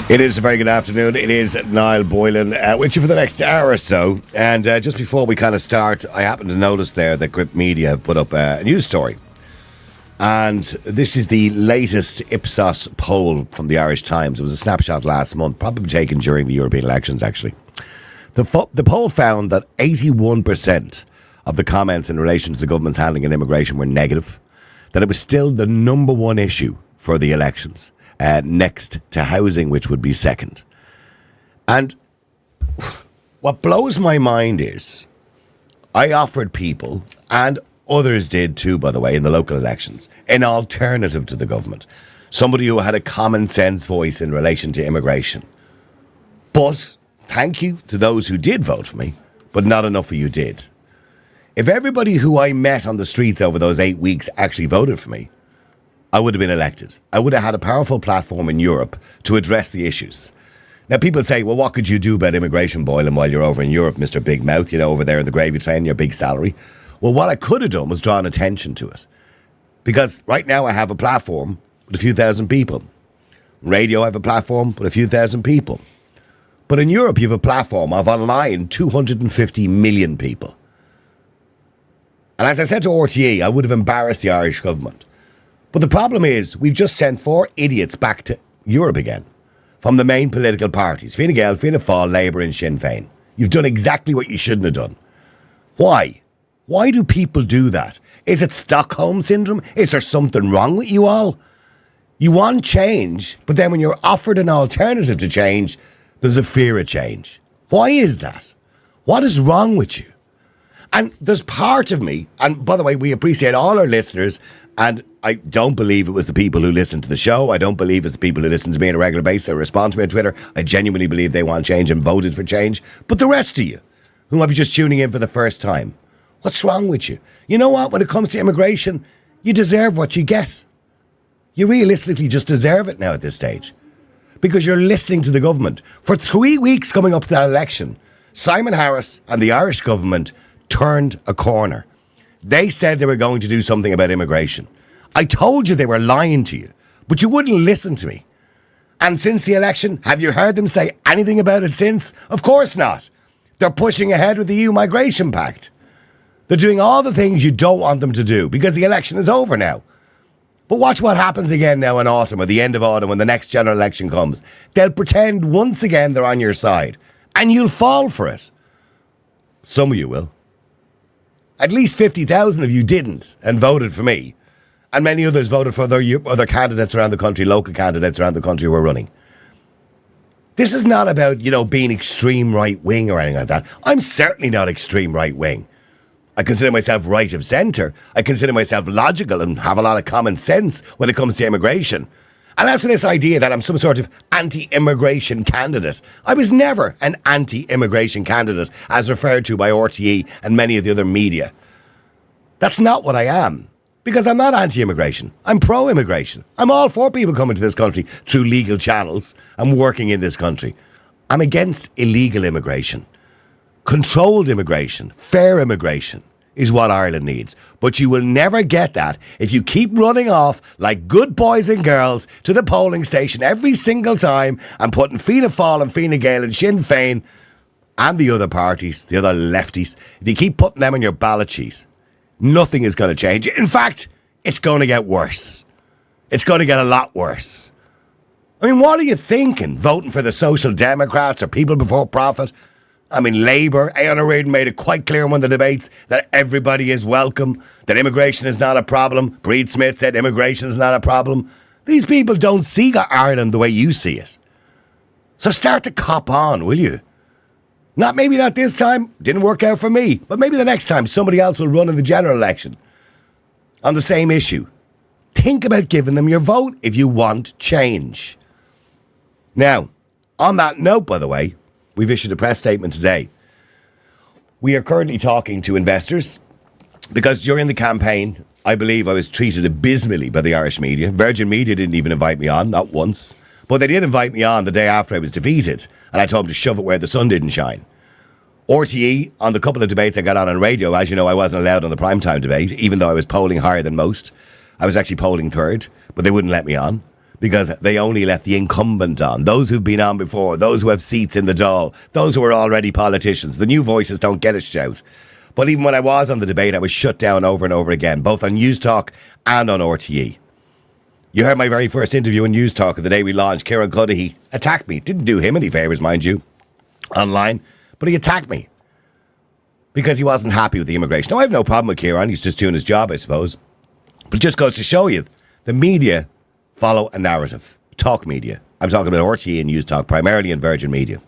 It is a very good afternoon. It is Niall Boylan with you for the next hour or so. And just before we kind of start, I happened to notice there that Grip Media have put up a news story. And this is the latest Ipsos poll from the Irish Times. It was a snapshot last month, probably taken during the European elections, actually. The poll found that 81% of the comments in relation to the government's handling of immigration were negative, that it was still the number one issue for the elections. Next to housing, which would be second. And what blows my mind is I offered people, and others did too, by the way, in the local elections, an alternative to the government. Somebody who had a common sense voice in relation to immigration. But thank you to those who did vote for me, but not enough of you did. If everybody who I met on the streets over those 8 weeks actually voted for me, I would have been elected. I would have had a powerful platform in Europe to address the issues. Now, people say, well, what could you do about immigration, Boylan, while you're over in Europe, Mr. Big Mouth, over there in the gravy train, your big salary? Well, what I could have done was drawn attention to it. Because right now I have a platform with a few thousand people. Radio, I have a platform with a few thousand people. But in Europe, you have a platform of online 250 million people. And as I said to RTE, I would have embarrassed the Irish government. But the problem is, we've just sent 4 idiots back to Europe again from the main political parties. Fine Gael, Fianna Fáil, Labour and Sinn Féin. You've done exactly what you shouldn't have done. Why? Why do people do that? Is it Stockholm Syndrome? Is there something wrong with you all? You want change, but then when you're offered an alternative to change, there's a fear of change. Why is that? What is wrong with you? And there's part of me, and by the way, we appreciate all our listeners, and I don't believe it was the people who listen to the show. I don't believe it's the people who listen to me on a regular basis or respond to me on Twitter. I genuinely believe they want change and voted for change. But the rest of you, who might be just tuning in for the first time, what's wrong with you? You know what? When it comes to immigration, you deserve what you get. You realistically just deserve it now at this stage. Because you're listening to the government. For 3 weeks coming up to that election, Simon Harris and the Irish government turned a corner. They said they were going to do something about immigration. I told you they were lying to you, but you wouldn't listen to me. And since the election, have you heard them say anything about it since? Of course not. They're pushing ahead with the EU Migration Pact. They're doing all the things you don't want them to do because the election is over now. But watch what happens again now in autumn or the end of autumn when the next general election comes. They'll pretend once again they're on your side and you'll fall for it. Some of you will. At least 50,000 of you didn't and voted for me. And many others voted for other candidates around the country, local candidates around the country who are running. This is not about, being extreme right-wing or anything like that. I'm certainly not extreme right-wing. I consider myself right of centre. I consider myself logical and have a lot of common sense when it comes to immigration. And as for this idea that I'm some sort of anti-immigration candidate, I was never an anti-immigration candidate as referred to by RTE and many of the other media. That's not what I am. Because I'm not anti-immigration. I'm pro-immigration. I'm all for people coming to this country through legal channels and working in this country. I'm against illegal immigration. Controlled immigration, fair immigration is what Ireland needs. But you will never get that if you keep running off like good boys and girls to the polling station every single time and putting Fianna Fáil and Fine Gael and Sinn Féin and the other parties, the other lefties, if you keep putting them on your ballot sheet, nothing is going to change. In fact, it's going to get worse. It's going to get a lot worse. I mean, what are you thinking? Voting for the Social Democrats or People Before Profit? I mean, Labour, Aodhán Reardon made it quite clear in one of the debates that everybody is welcome, that immigration is not a problem. Breed Smith said immigration is not a problem. These people don't see Ireland the way you see it. So start to cop on, will you? Maybe not this time, didn't work out for me, but maybe the next time somebody else will run in the general election on the same issue. Think about giving them your vote if you want change. Now, on that note, by the way, we've issued a press statement today. We are currently talking to investors because during the campaign, I believe I was treated abysmally by the Irish media. Virgin Media didn't even invite me on, not once. But they did invite me on the day after I was defeated, and I told them to shove it where the sun didn't shine. RTE, on the couple of debates I got on radio, as you know, I wasn't allowed on the primetime debate, even though I was polling higher than most. I was actually polling third, but they wouldn't let me on. because they only let the incumbent on. Those who've been on before, those who have seats in the Dáil, those who are already politicians. The new voices don't get a shout. But even when I was on the debate, I was shut down over and over again, both on News Talk and on RTE. You heard my very first interview on News Talk the day we launched. Kieran Cuddihy attacked me. Didn't do him any favours, mind you, online. But he attacked me because he wasn't happy with the immigration. Now, I have no problem with Kieran. He's just doing his job, I suppose. But it just goes to show you, the media follow a narrative. Talk media. I'm talking about RTE and News Talk, primarily in Virgin Media.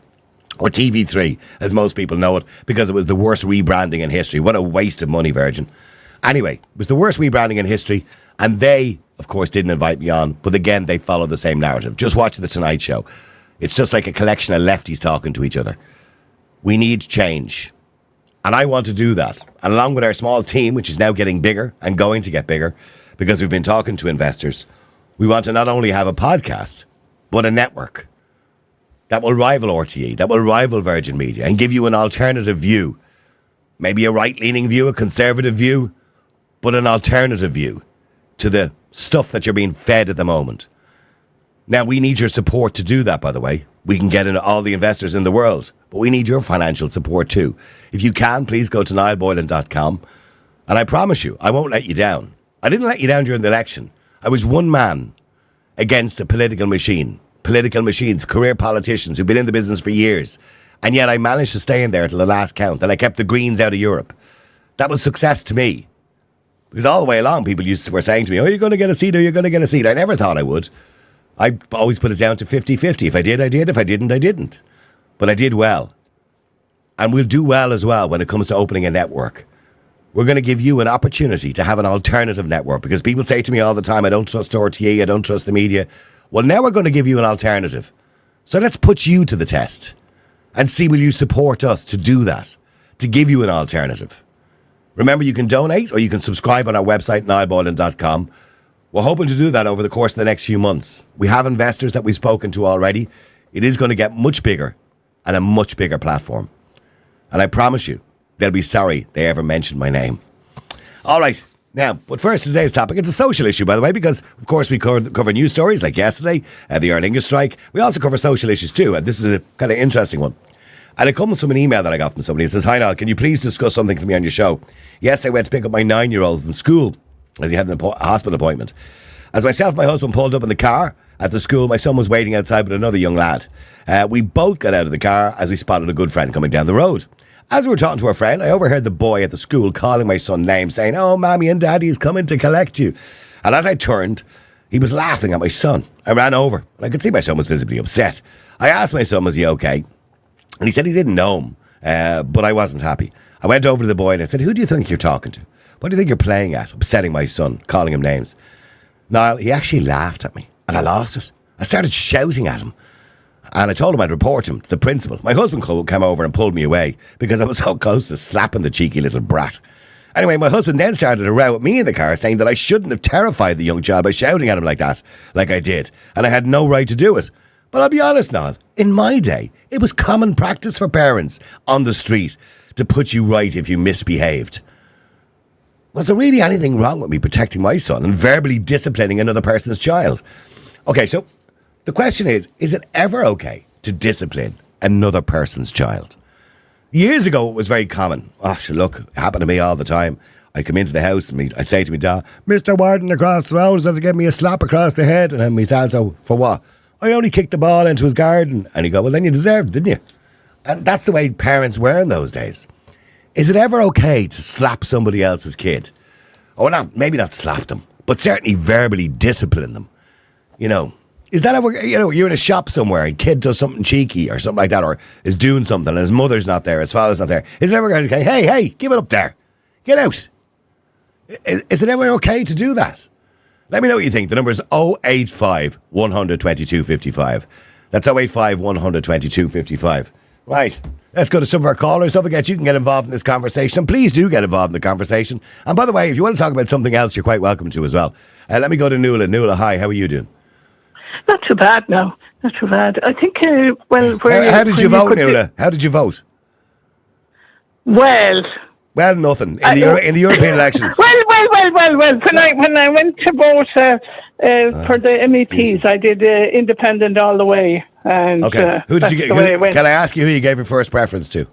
Or TV3, as most people know it, because it was the worst rebranding in history. What a waste of money, Virgin. Anyway, it was the worst rebranding in history, and they, of course, didn't invite me on. But again, they follow the same narrative. Just watch The Tonight Show. It's just like a collection of lefties talking to each other. We need change. And I want to do that. And along with our small team, which is now getting bigger and going to get bigger, because we've been talking to investors, we want to not only have a podcast, but a network that will rival RTE, that will rival Virgin Media, and give you an alternative view. Maybe a right-leaning view, a conservative view, but an alternative view to the stuff that you're being fed at the moment. Now, we need your support to do that, by the way. We can get in all the investors in the world, but we need your financial support too. If you can, please go to niallboylan.com, and I promise you, I won't let you down. I didn't let you down during the election. I was one man against a political machine. Political machines, career politicians who've been in the business for years. And yet I managed to stay in there till the last count. And I kept the Greens out of Europe. That was success to me. Because all the way along, people were saying to me, oh, you're going to get a seat, or you're going to get a seat. I never thought I would. I always put it down to 50-50. If I did, I did. If I didn't, I didn't. But I did well. And we'll do well as well when it comes to opening a network. We're going to give you an opportunity to have an alternative network. Because people say to me all the time, I don't trust RTE, I don't trust the media. Well, now we're going to give you an alternative. So let's put you to the test and see, will you support us to do that, to give you an alternative. Remember, you can donate or you can subscribe on our website, niallboylan.com. We're hoping to do that over the course of the next few months. We have investors that we've spoken to already. It is going to get much bigger and a much bigger platform. And I promise you, they'll be sorry they ever mentioned my name. All right. Now, but first, today's topic, it's a social issue, by the way, because, of course, we cover news stories like yesterday, the Aer Lingus strike. We also cover social issues, too, and this is a kind of interesting one. And it comes from an email that I got from somebody. It says, hi, Niall, can you please discuss something for me on your show? Yes, I went to pick up my 9-year-old from school, as he had a hospital appointment. As myself and my husband pulled up in the car at the school, my son was waiting outside with another young lad. We both got out of the car as we spotted a good friend coming down the road. As we were talking to our friend, I overheard the boy at the school calling my son names, saying, oh, Mommy and Daddy is coming to collect you. And as I turned, he was laughing at my son. I ran over, and I could see my son was visibly upset. I asked my son, was he okay? And he said he didn't know him, but I wasn't happy. I went over to the boy and I said, who do you think you're talking to? What do you think you're playing at? Upsetting my son, calling him names. Niall, he actually laughed at me, and I lost it. I started shouting at him. And I told him I'd report him to the principal. My husband came over and pulled me away because I was so close to slapping the cheeky little brat. Anyway, my husband then started a row with me in the car, saying that I shouldn't have terrified the young child by shouting at him like that, like I did. And I had no right to do it. But I'll be honest, Niall, in my day, it was common practice for parents on the street to put you right if you misbehaved. Was there really anything wrong with me protecting my son and verbally disciplining another person's child? Okay, so the question is it ever okay to discipline another person's child? Years ago, it was very common. Oh, look, it happened to me all the time. I'd come into the house and I'd say to my dad, Mr. Warden across the road has to give me a slap across the head. And then my dad said, for what? I only kicked the ball into his garden. And he'd go, well, then you deserved it, didn't you? And that's the way parents were in those days. Is it ever okay to slap somebody else's kid? Or not, maybe not slap them, but certainly verbally discipline them. You know, is that ever, you're in a shop somewhere and kid does something cheeky or something like that, or is doing something and his mother's not there, his father's not there. Is it ever going to say, hey, give it up there. Get out. Is it ever okay to do that? Let me know what you think. The number is 085 100 22 55. That's 085 100 22 55. Right. Let's go to some of our callers. Don't forget, you can get involved in this conversation. And please do get involved in the conversation. And by the way, if you want to talk about something else, you're quite welcome to as well. Let me go to Nuala. Nuala, hi. How are you doing? Not too bad, no. Not too bad. I think, how did you vote, Nuala? How did you vote? Well, nothing. In the European elections. Well. When I went to vote For the MEPs, I did independent all the way. And, okay. Who did you get? Can I ask you who you gave your first preference to?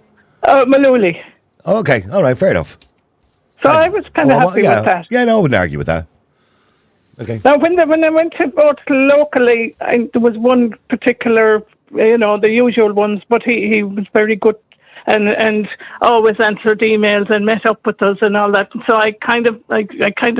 Malooly. Oh, okay. All right. Fair enough. So I was kind of happy with that. Yeah, no, I wouldn't argue with that. Okay. Now, when I went to vote locally, there was one particular, the usual ones, but he was very good and always answered emails and met up with us and all that. And so I kind of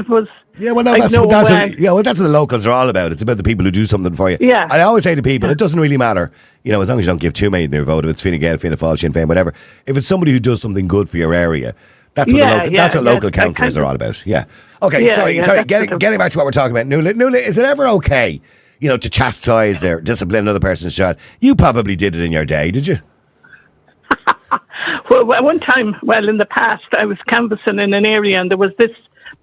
was. Yeah, well, no, that's what the locals are all about. It's about the people who do something for you. Yeah. I always say to people, it doesn't really matter, as long as you don't give too many in your vote, if it's Fine Gael, Fianna Fáil, Sinn Féin, whatever. If it's somebody who does something good for your area, that's what local councillors are all about. Yeah. Okay, sorry. Getting back to what we're talking about, Nuala, is it ever okay, to chastise or discipline another person's child? You probably did it in your day, did you? Well, one time, in the past, I was canvassing in an area and there was this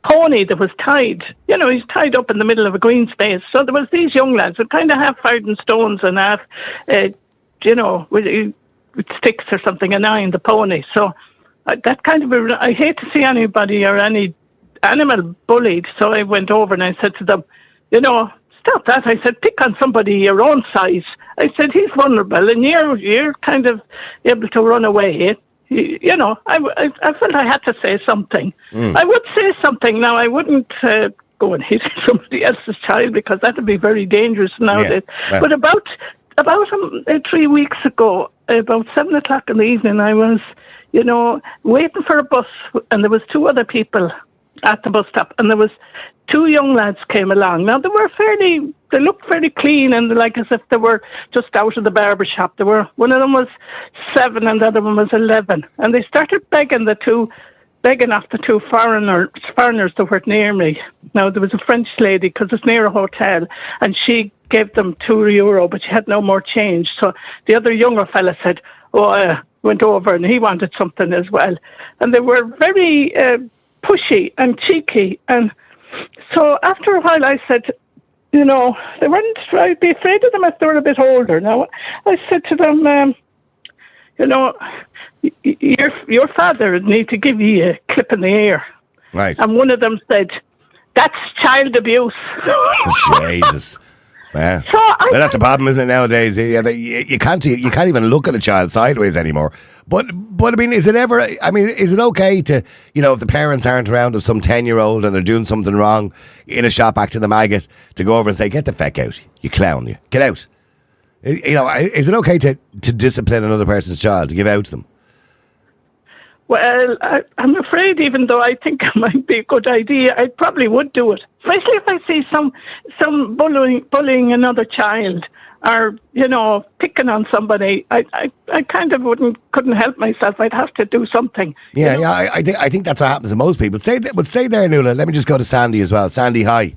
pony that was tied. He's tied up in the middle of a green space. So there was these young lads who kind of half fired in stones and half, with sticks or something annoying the pony. So that kind of, I hate to see anybody or any animal bullied. So I went over and I said to them, stop that. I said, pick on somebody your own size. I said, he's vulnerable and you're kind of able to run away. I felt I had to say something. I would say something. Now, I wouldn't go and hit somebody else's child because that would be very dangerous nowadays. Yeah. But about 3 weeks ago, about 7 o'clock in the evening, I was, waiting for a bus and there was 2 other people at the bus stop and there was 2 young lads came along. Now, they looked fairly clean and like as if they were just out of the barber shop. One of them was 7 and the other one was 11. And they started begging off the 2 foreigners that were near me. Now, there was a French lady because it's near a hotel and she gave them €2, but she had no more change. So the other younger fella said, went over and he wanted something as well. And they were very pushy and cheeky. And so after a while I said, they weren't, I'd be afraid of them if they were a bit older. Now, I said to them, your father would need to give you a clip in the ear. Right. And one of them said, that's child abuse. Jesus. Yeah. That's the problem, isn't it, nowadays? You can't even look at a child sideways anymore. But I mean, is it okay to, if the parents aren't around, of some 10-year-old and they're doing something wrong in a shop, acting the maggot, to go over and say, get the feck out, you clown, you get out? Is it okay to discipline another person's child, to give out to them? Well, I'm afraid, even though I think it might be a good idea, I probably would do it. Especially if I see some bullying another child or, picking on somebody. I kind of couldn't help myself. I'd have to do something. Yeah, I think that's what happens to most people. Stay there, Nuala. Let me just go to Sandy as well. Sandy, hi.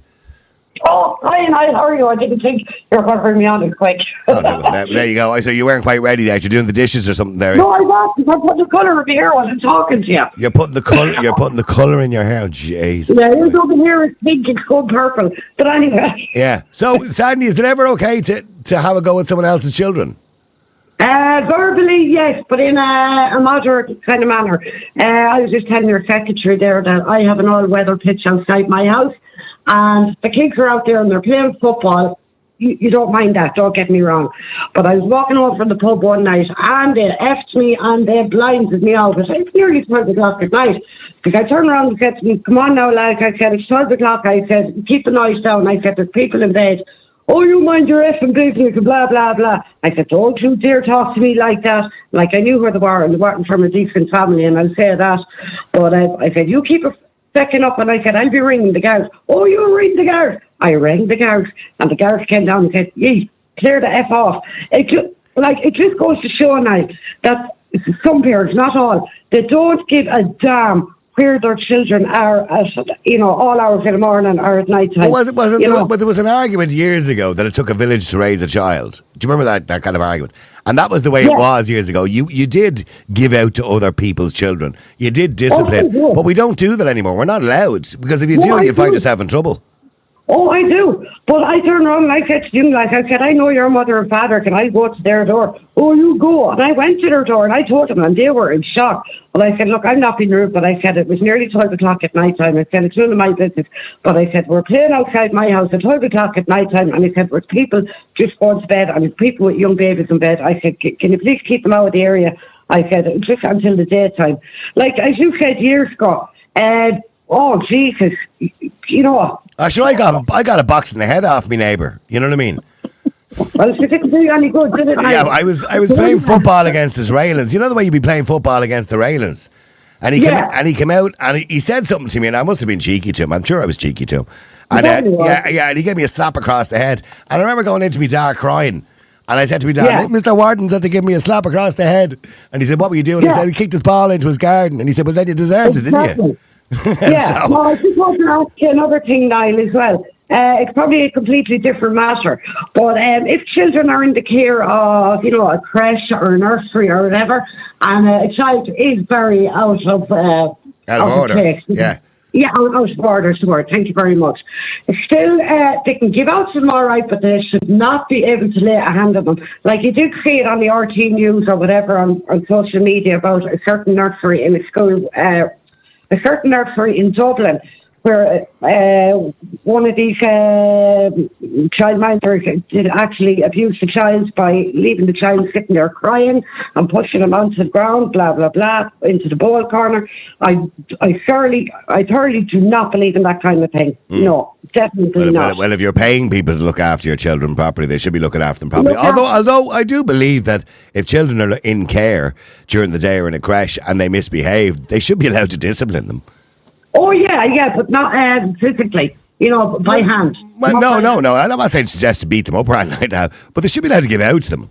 Oh, hi, Niall. How are you? I didn't think you were going to bring me on this quick. There you go. So you weren't quite ready there. You're doing the dishes or something there. No, I wasn't. I'm putting the colour of my hair while I'm talking to you. You're putting the colour. You're putting the colour in your hair. Jesus. Yeah, yours over here is pink and gold purple. But anyway. Yeah. So, Sandy, is it ever okay to have a go at someone else's children? Verbally, yes, but in a moderate kind of manner. I was just telling your secretary there that I have an all-weather pitch outside my house. And the kids are out there and they're playing football. You don't mind that, don't get me wrong. But I was walking over from the pub one night and they effed me and they blinded me out. It was nearly 12 o'clock at night. Because I turned around and said to me, come on now, lads. I said, it's 12 o'clock. I said, keep the noise down. I said, there's people in bed. Oh, you mind your effing business, blah, blah, blah. I said, don't you dare talk to me like that. Like I knew where they were and they weren't from a decent family and I'll say that. But I said, you keep it second up, and I said, I'll be ringing the guards. Oh, you ring the guards? I rang the guards, and the guards came down and said, yee, clear the F off. It just goes to show now that some parents, not all, they don't give a damn where their children are at, all hours in the morning or at night time. But there was an argument years ago that it took a village to raise a child. Do you remember that kind of argument? And that was the way it was years ago. You did give out to other people's children. You did discipline. But we don't do that anymore. We're not allowed. Because if you do, you find yourself in trouble. Oh, I do. But I turned around and I said to them, I said, I know your mother and father. Can I go to their door? Oh, you go. And I went to their door and I told them and they were in shock. Well, I said, look, I'm not being rude, but I said it was nearly 12 o'clock at night time. I said, it's none of my business. But I said, we're playing outside my house at 12 o'clock at night time. And I said, there's people just going to bed and there's people with young babies in bed. I said, can you please keep them out of the area? I said, just until the daytime. Like, as you said years ago, oh, Jesus, you know. Actually, I got a box in the head off me neighbour. You know what I mean? Well, it didn't do you any good, did it? Yeah, I was playing football against his railings. You know the way you'd be playing football against the railings? And he came out and he said something to me, and I must have been cheeky to him. I'm sure I was cheeky to him. And and he gave me a slap across the head. And I remember going into my dad crying. And I said to my dad, Mr. Warden said to give me a slap across the head. And he said, what were you doing? He said, he kicked his ball into his garden. And he said, well, then you deserved it, didn't you? Yeah. Well, I just want to ask you another thing, Niall, as well. It's probably a completely different matter. But if children are in the care of, a creche or a nursery or whatever, and a child is very out of order. Place, out of order, word. Thank you very much. Still, they can give out to them all right, but they should not be able to lay a hand on them. Like you did see it on the RT News or whatever on social media about a certain nursery in a school, a certain nursery in Dublin, where one of these childminders did actually abuse the child by leaving the child sitting there crying and pushing him onto the ground, blah, blah, blah, into the ball corner. I thoroughly do not believe in that kind of thing. No, definitely not. Well, if you're paying people to look after your children properly, they should be looking after them properly. Although I do believe that if children are in care during the day or in a creche and they misbehave, they should be allowed to discipline them. Oh, yeah, but not physically, by hand. Well, no. I'm not saying suggest to beat them up or anything like that, but they should be allowed to give out to them.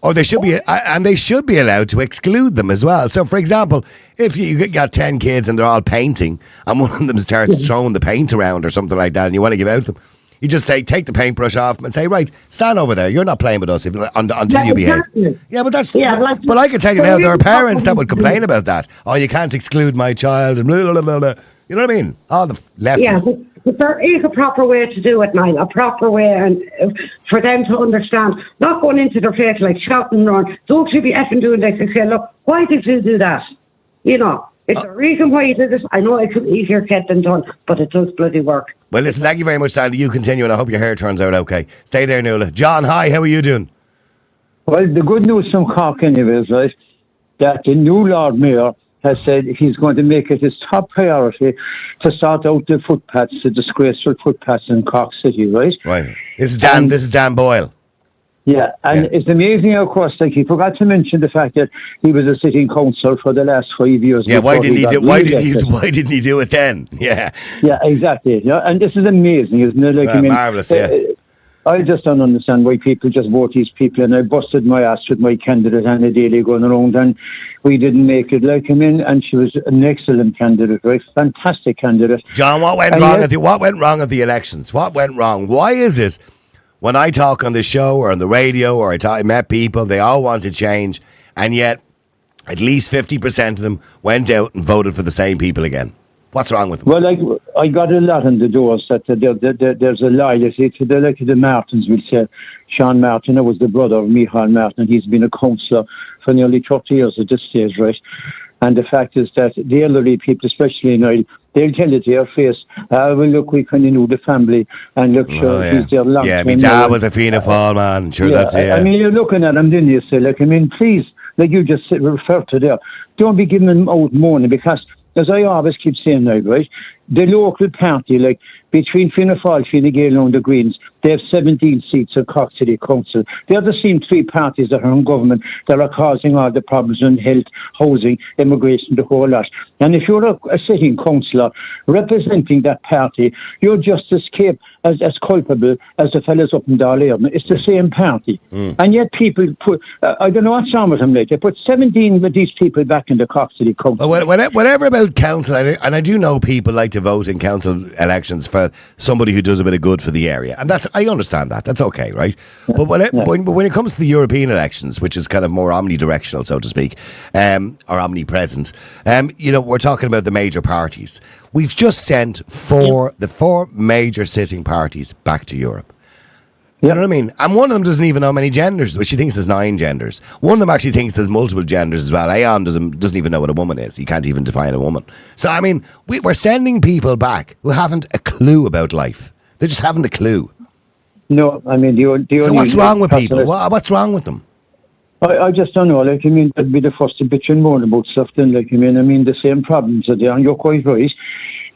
Or they should be, and they should be allowed to exclude them as well. So, for example, if you got 10 kids and they're all painting, and one of them starts throwing the paint around or something like that, and you want to give out to them, you just say, take the paintbrush off and say, right, stand over there. You're not playing with us until you behave. Yeah, but that's. But I can tell you now, there are parents that would complain about that. Oh, you can't exclude my child, and blah, blah, blah, blah. You know what I mean? All the leftists. Yeah, but there is a proper way to do it, Niall. A proper way, and for them to understand, not going into their face like shouting and roaring. Don't you be effing doing this? And say, look, why did you do that? It's a reason why you did this. I know it's easier said than done, but it does bloody work. Well, listen, thank you very much, Sandy. You continue, and I hope your hair turns out okay. Stay there, Nuala. John, hi. How are you doing? Well, the good news from Cork anyway is, right, that the new Lord Mayor has said he's going to make it his top priority to sort out the footpaths, the disgraceful footpaths in Cork City, right? Right. This is Dan Boyle. Yeah, and it's amazing, of course, like he forgot to mention the fact that he was a sitting councillor for the last 5 years. Yeah, why didn't he do it then? Yeah. Yeah, exactly. Yeah, and this is amazing, isn't it? Like, marvellous, yeah. I just don't understand why people just vote these people, and I busted my ass with my candidate Anna Daly going around, and we didn't make it. And she was an excellent candidate, right? Fantastic candidate. John, what went wrong at the elections? What went wrong? Why is it when I talk on the show or on the radio or I met people, they all want to change, and yet at least 50% of them went out and voted for the same people again? What's wrong with them? Well, I got a lot on the doors that there's a loyalty to the Martins, we'll say. Sean Martin, was the brother of Micheál Martin, and he's been a councillor for nearly 30 years at this stage, right? And the fact is that the elderly people, especially Niall, they'll tell it to your face, well, look, we kind of know the family, and look, he's there long. Yeah, my dad was a Fianna Fáil man, sure, that's it. I mean, you're looking at him, didn't you, say, please, like you just refer to there, don't be giving them out money, because as I always keep saying now, right, the local party, like between Fianna Fáil, Fine Gael and the Greens, they have 17 seats in Cork City Council. They're the same three parties that are in government that are causing all the problems in health, housing, immigration, the whole lot. And if you're a sitting councillor representing that party, you're just as culpable as the fellas up in Dáil. It's the same party. And yet people put, I don't know what's wrong with them, like, they put 17 of these people back in the Cork City Council. Well, whatever about council, and I do know people like to vote in council elections for somebody who does a bit of good for the area. And I understand that. That's okay, right? Yeah, but when it comes to the European elections, which is kind of more omnidirectional, so to speak, or omnipresent, we're talking about the major parties. We've just sent the four major sitting parties back to Europe. You know what I mean? And one of them doesn't even know how many genders, which she thinks there's 9 genders. One of them actually thinks there's multiple genders as well. Aon doesn't even know what a woman is. He can't even define a woman. So, I mean, we're sending people back who haven't a clue about life. They just haven't a clue. No, I mean, so what's wrong with people? What's wrong with them? I just don't know. Like, I mean, that'd be the first to bitch and moan about stuff then. Like, I mean, the same problems are there, and you're quite right.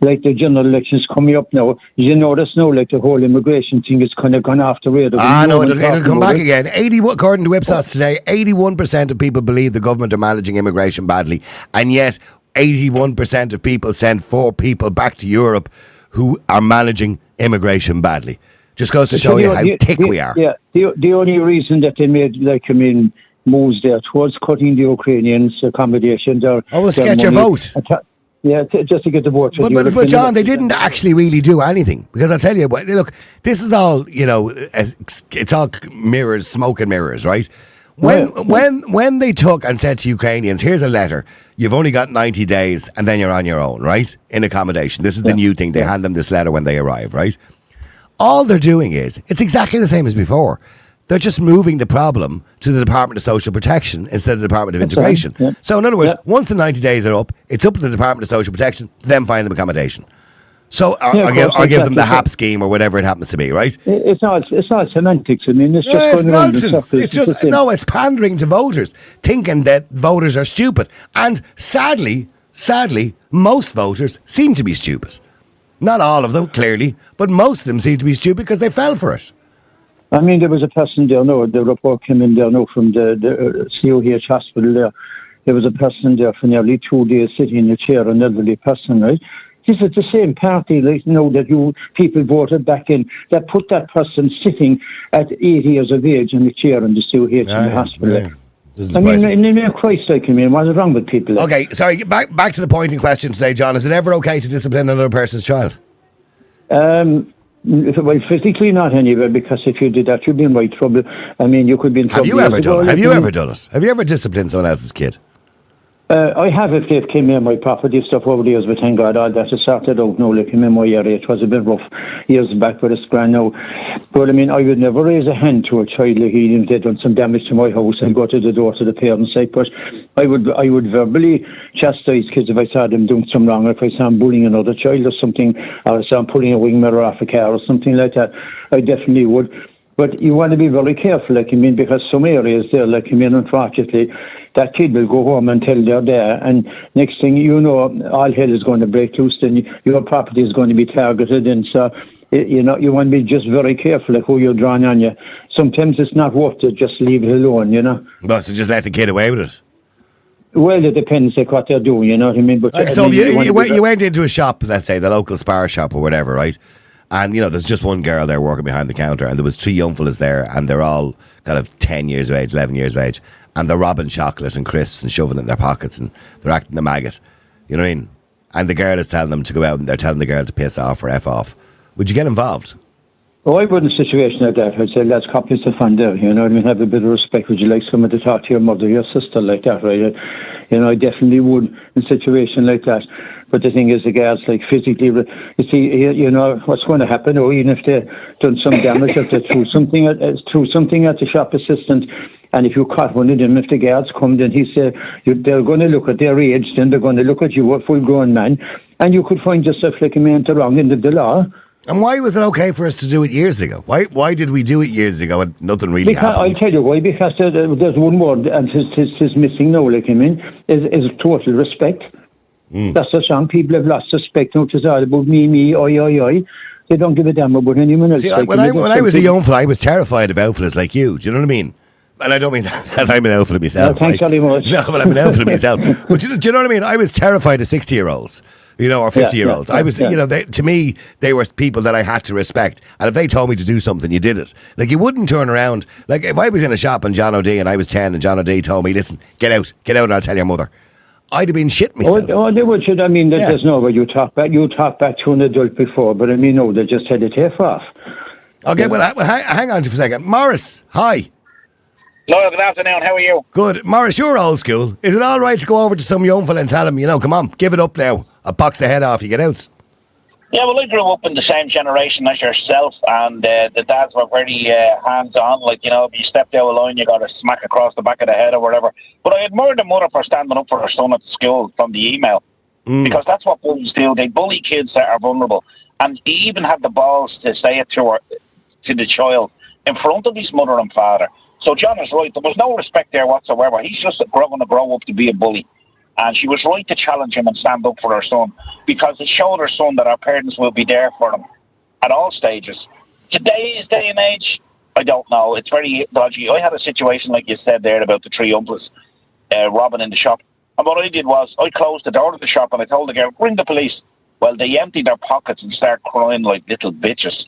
Like, the general elections coming up now, you notice now, like, the whole immigration thing is kind of gone off the radar. No, it'll come back again. According to Ipsos today, 81% of people believe the government are managing immigration badly, and yet 81% of people send 4 people back to Europe who are managing immigration badly. Just goes to show you how thick we are. Yeah, the only reason that they made, like, I mean, moves there towards cutting the Ukrainians' accommodations or... Oh, let's get your vote. Yeah, just to get the vote. But John, they didn't actually really do anything. Because I'll tell you what, look, this is all, you know, it's all mirrors, smoke and mirrors, right? When they took and said to Ukrainians, here's a letter, you've only got 90 days and then you're on your own, right? In accommodation. This is the new thing. They hand them this letter when they arrive, right? All they're doing is, it's exactly the same as before. They're just moving the problem to the Department of Social Protection instead of the Department of Integration. Right. Yeah. So in other words, once the 90 days are up, it's up to the Department of Social Protection to then find them accommodation. So, or give them the HAP scheme or whatever it happens to be, right? It's all semantics. I mean, it's just nonsense. It's just it's pandering to voters, thinking that voters are stupid. And sadly, most voters seem to be stupid. Not all of them, clearly, but most of them seem to be stupid because they fell for it. I mean, there was a person there, the report came in there, from the COH hospital there. There was a person there for nearly 2 days sitting in a chair, an elderly person, right? This is the same party, like, that people voted back in, that put that person sitting at 80 years of age in the chair in the COH in the hospital. Yeah. I mean, in the name of Christ, like, I mean, what's wrong with people? Like? Okay, sorry, back to the point in question today, John. Is it ever okay to discipline another person's child? Well, physically not anyway, because if you did that, you'd be in right trouble. I mean, you could be in trouble. Have you ever done it? Have you ever disciplined someone else's kid? I have, if they came in my property stuff over the years, but thank God all that is sorted out now. Like, in my area, it was a bit rough years back, but it's grand now. But I mean, I would never raise a hand to a child like if they'd done some damage to my house and go to the door to the parents' side. But I would verbally chastise kids if I saw them doing something wrong, or if I saw them bullying another child or something, or I saw them pulling a wing mirror off a car or something like that. I definitely would. But you want to be very careful, like, I mean, because some areas there, like, I mean, unfortunately, that kid will go home and tell they're there, and next thing you know, all hell is going to break loose, then your property is going to be targeted, and so, you want to be just very careful of who you're drawing on you. Sometimes it's not worth it, just leave it alone, But so just let the kid away with it? Well, it depends like what they're doing, you know what I mean? But so you went into a shop, let's say, the local Spar shop or whatever, right? And, there's just one girl there working behind the counter, and there was 3 young fellas there, and they're all kind of 10 years of age, 11 years of age, and they're robbing chocolate and crisps and shoving it in their pockets, and they're acting the maggot. You know what I mean? And the girl is telling them to go out, and they're telling the girl to piss off or F off. Would you get involved? Oh, I wouldn't in a situation like that. I'd say, let's copy the fun there, you know what I mean? Have a bit of respect. Would you like someone to talk to your mother, your sister like that, right? I definitely would in a situation like that. But the thing is, the guards, like, physically, you see, what's going to happen, or even if they've done some damage, if they threw something at the shop assistant, and if you caught one of them, if the guards come, then they're going to look at their age, then they're going to look at you, a full-grown man, and you could find yourself, like, a man at the wrong end of the law. And why was it okay for us to do it years ago? Why did we do it years ago and nothing really happened? I'll tell you why. Because there's one word, and it's missing now, like, I mean, is total respect. That's the song. People have lost respect. Now it's all about me, I. They don't give a damn about anyone else. See, when I was a young fella, I was terrified of outfitters like you. Do you know what I mean? And I don't mean that because I'm an outfitter myself. No, thanks very much. No, but I'm an outfitter myself. But do you know what I mean? I was terrified of 60-year-olds. Or 50-year-olds. I was, to me, they were people that I had to respect. And if they told me to do something, you did it. Like, you wouldn't turn around. Like, if I was in a shop and John O'D and I was 10 and John O'D told me, listen, get out and I'll tell your mother. I'd have been shit myself. They would. I mean, there's no way you talk back to an adult before, but I mean, no, they just had it half off. Okay, well, hang on for a second. Morris, hi. Niall, good afternoon. How are you? Good. Morris, you're old school. Is it all right to go over to some young fella and tell him, come on, give it up now. I'll box the head off you, get out? Yeah, well, I grew up in the same generation as yourself, and the dads were very hands-on. Like, you know, if you stepped out of line, you got a smack across the back of the head or whatever. But I admire the mother for standing up for her son at school from the email, because that's what bullies do. They bully kids that are vulnerable, and he even had the balls to say it to the child in front of his mother and father. So John is right. There was no respect there whatsoever. He's just going to grow up to be a bully. And she was right to challenge him and stand up for her son, because it showed her son that our parents will be there for them at all stages. Today's day and age, I don't know. It's very dodgy. I had a situation, like you said there, about the three uncles robbing in the shop. And what I did was, I closed the door of the shop and I told the girl, ring the police. Well, they emptied their pockets and started crying like little bitches.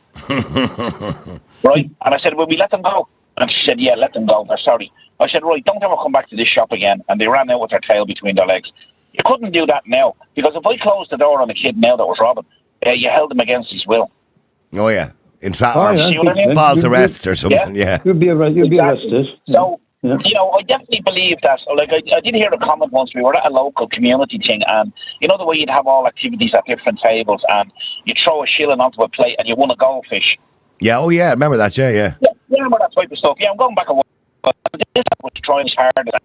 Right? And I said, will we let them go? And she said, yeah, let them go. They're sorry. I said, right, don't ever come back to this shop again. And they ran out with their tail between their legs. You couldn't do that now, because if I closed the door on a kid now that was robbing, you held him against his will. Oh, yeah. False arrest or something, yeah. You'll be arrested. So, yeah. you know, I definitely believe that. Like, I did hear a comment once. We were at a local community thing, and you know the way you'd have all activities at different tables, and you throw a shilling onto a plate and you won a goldfish. Yeah, oh yeah, remember that, yeah. Yeah, remember that type of stuff. Yeah, I'm going back a while. This was trying as hard as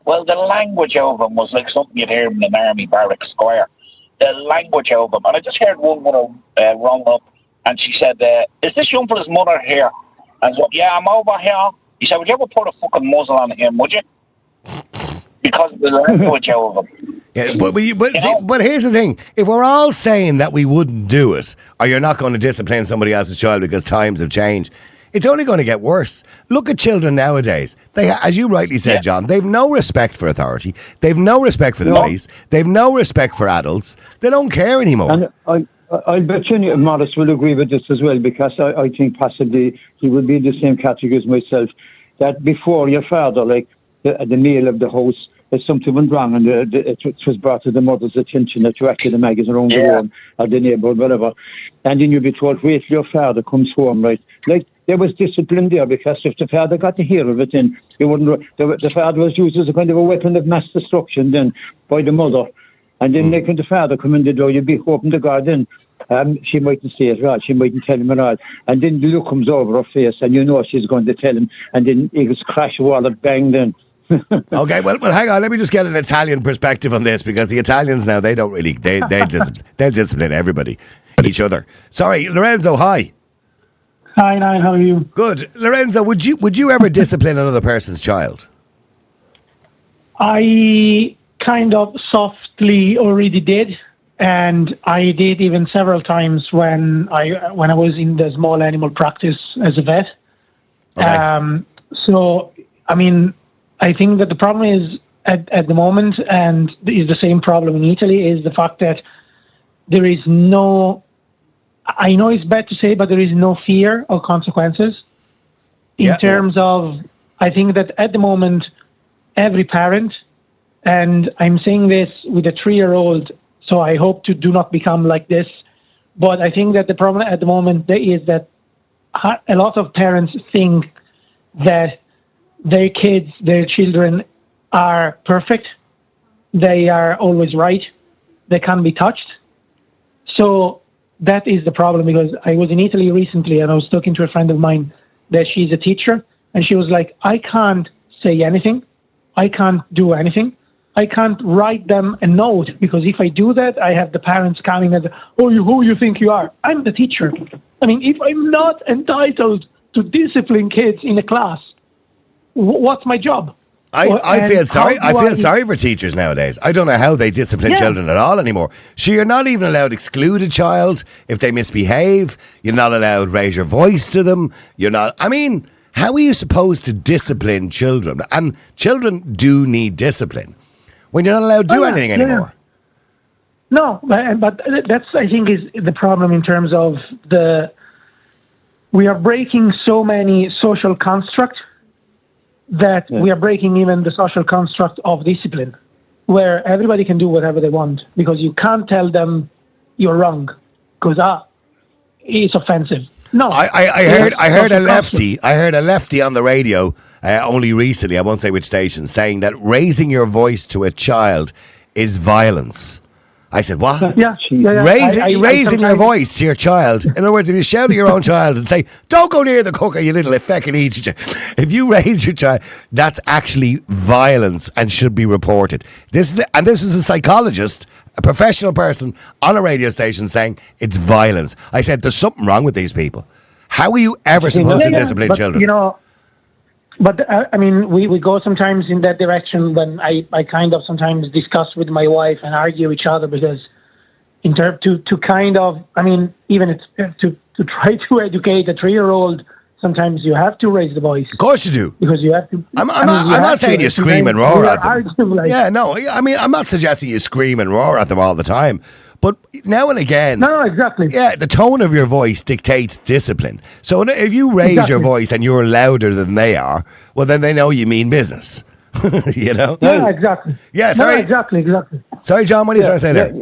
well, the language of them was like something you'd hear in an army barrack square. The language of them. And I just heard one mother rung up, and she said, is this young fella's mother here? And I said, yeah, I'm over here. He said, would you ever put a fucking muzzle on him, would you? Because of the language of them. Yeah, but here's the thing. If we're all saying that we wouldn't do it, or you're not going to discipline somebody else's child because times have changed, it's only going to get worse. Look at children nowadays. They, as you rightly said, John, they've no respect for authority. They've no respect for the police. They've no respect for adults. They don't care anymore. And I bet you Morris will agree with this as well, because I think possibly he would be in the same category as myself, that before your father, like the meal of the house, if something went wrong and it was brought to the mother's attention that you actually the maggots around the room or the neighbourhood, whatever, and then you'd be told, wait till your father comes home, right? Like, there was discipline there, because if the father got to hear of it, then he wouldn't. The father was used as a kind of a weapon of mass destruction then by the mother. And then when the father come in the door, you'd be hoping to God then she mightn't say it right, she mightn't tell him at all. And then the look comes over her face, and you know she's going to tell him, and then he goes crash wallet bang then. Okay, well, hang on. Let me just get an Italian perspective on this, because the Italians now, they don't really, they'll discipline everybody, each other. Sorry, Lorenzo. Hi. Hi, Niall. How are you? Good, Lorenzo. Would you ever discipline another person's child? I kind of softly already did, and I did even several times when I was in the small animal practice as a vet. Okay. So, I mean, I think that the problem is at the moment, and is the same problem in Italy, is the fact that there is no, I know it's bad to say, but there is no fear of consequences in terms of, I think that at the moment, every parent, and I'm saying this with a 3-year-old, so I hope to do not become like this, but I think that the problem at the moment is that a lot of parents think that their kids, their children are perfect. They are always right. They can't be touched. So that is the problem, because I was in Italy recently and I was talking to a friend of mine that she's a teacher, and she was like, I can't say anything. I can't do anything. I can't write them a note, because if I do that, I have the parents coming and, who you think you are? I'm the teacher. I mean, if I'm not entitled to discipline kids in a class, what's my job? I feel sorry for teachers nowadays. I don't know how they discipline children at all anymore. So you're not even allowed to exclude a child if they misbehave. You're not allowed to raise your voice to them. You're not. I mean, how are you supposed to discipline children? And children do need discipline when you're not allowed to do anything anymore. No, but that's, I think, is the problem in terms of we are breaking so many social constructs that we are breaking even the social construct of discipline, where everybody can do whatever they want, because you can't tell them you're wrong, because it's offensive. No, I heard a lefty on the radio only recently, I won't say which station, saying that raising your voice to a child is violence. I said, what? Yeah. Raising your voice to your child. In other words, if you shout at your own child and say, don't go near the cooker, you little effecting eat. If you raise your child, that's actually violence and should be reported. This is a psychologist, a professional person on a radio station saying it's violence. I said, there's something wrong with these people. How are you ever supposed to discipline children? You know, but I mean, we go sometimes in that direction when I kind of sometimes discuss with my wife and argue each other because to kind of, I mean, even to try to educate a 3-year-old, sometimes you have to raise the voice. Of course you do. Because you have to. I'm not saying you scream and roar at them. Yeah, no, I mean, I'm not suggesting you scream and roar at them all the time. But now and again... No, exactly. Yeah, the tone of your voice dictates discipline. So if you raise your voice and you're louder than they are, well, then they know you mean business. You know? Yeah, exactly. Yeah, sorry. No, exactly. Sorry, John, what are you trying to say there?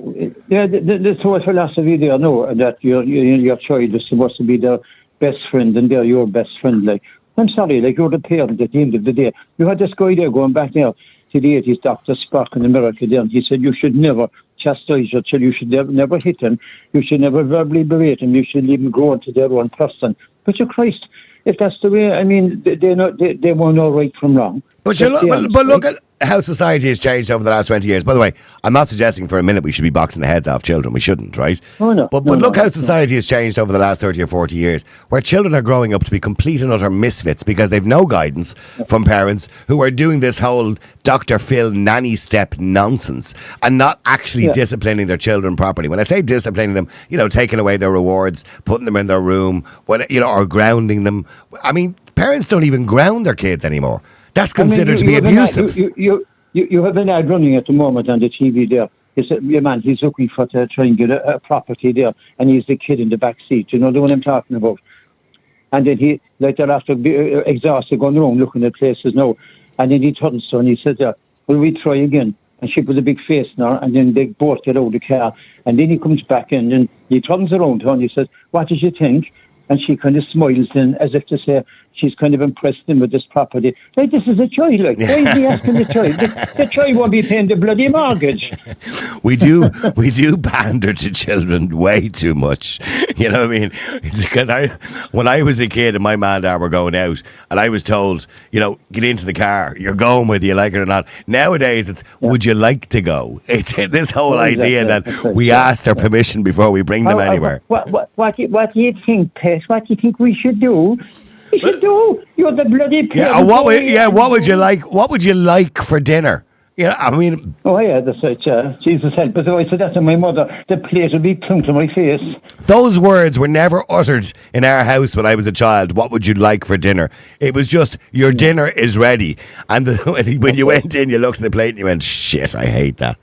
Yeah, this whole philosophy there, no, that your child is supposed to be their best friend and they're your best friend. Like, I'm sorry, like, you're the parent at the end of the day. You had this guy there going back now to the 80s, Dr. Spock in America there, and he said you should never chastise your child, you should never hit him, you should never verbally berate him, you should leave him grow into their own person. But Christ, if that's the way, I mean, they won't know right from wrong. But look at how society has changed over the last 20 years. By the way, I'm not suggesting for a minute we should be boxing the heads off children. We shouldn't, right? Oh, no. But look how society has changed over the last 30 or 40 years, where children are growing up to be complete and utter misfits because they've no guidance from parents who are doing this whole Dr. Phil nanny step nonsense and not actually disciplining their children properly. When I say disciplining them, you know, taking away their rewards, putting them in their room, or grounding them. I mean, parents don't even ground their kids anymore. That's considered to be abusive. You have an ad running at the moment on the TV there. Your man, he's looking for to try and get a property there, and he's the kid in the back seat. You know the one I'm talking about? And then he, like, they're after exhausted, going around looking at places now. And then he turns to her and he says, will we try again? And she put a big face on her, and then they both get out of the car. And then he comes back in, and he turns around to her and he says, what did you think? And she kind of smiles in as if to say she's kind of impressed him with this property. Like, this is a child, like, why is he asking the child? The child won't be paying the bloody mortgage. We do pander to children way too much. You know what I mean? It's because when I was a kid and my man and dad were going out and I was told, you know, get into the car, you're going whether you like it or not. Nowadays it's, would you like to go? It's this whole idea that we ask their permission before we bring them anywhere. What do you think, Pet? What do you think we should do? We should do. You're the bloody parent. What would you like? What would you like for dinner? Yeah, I mean... Oh, yeah, that's right, Jesus help us. I said that to my mother. The plate would be clung to my face. Those words were never uttered in our house when I was a child. What would you like for dinner? It was just, your dinner is ready. And when you went in, you looked at the plate and you went, shit, I hate that.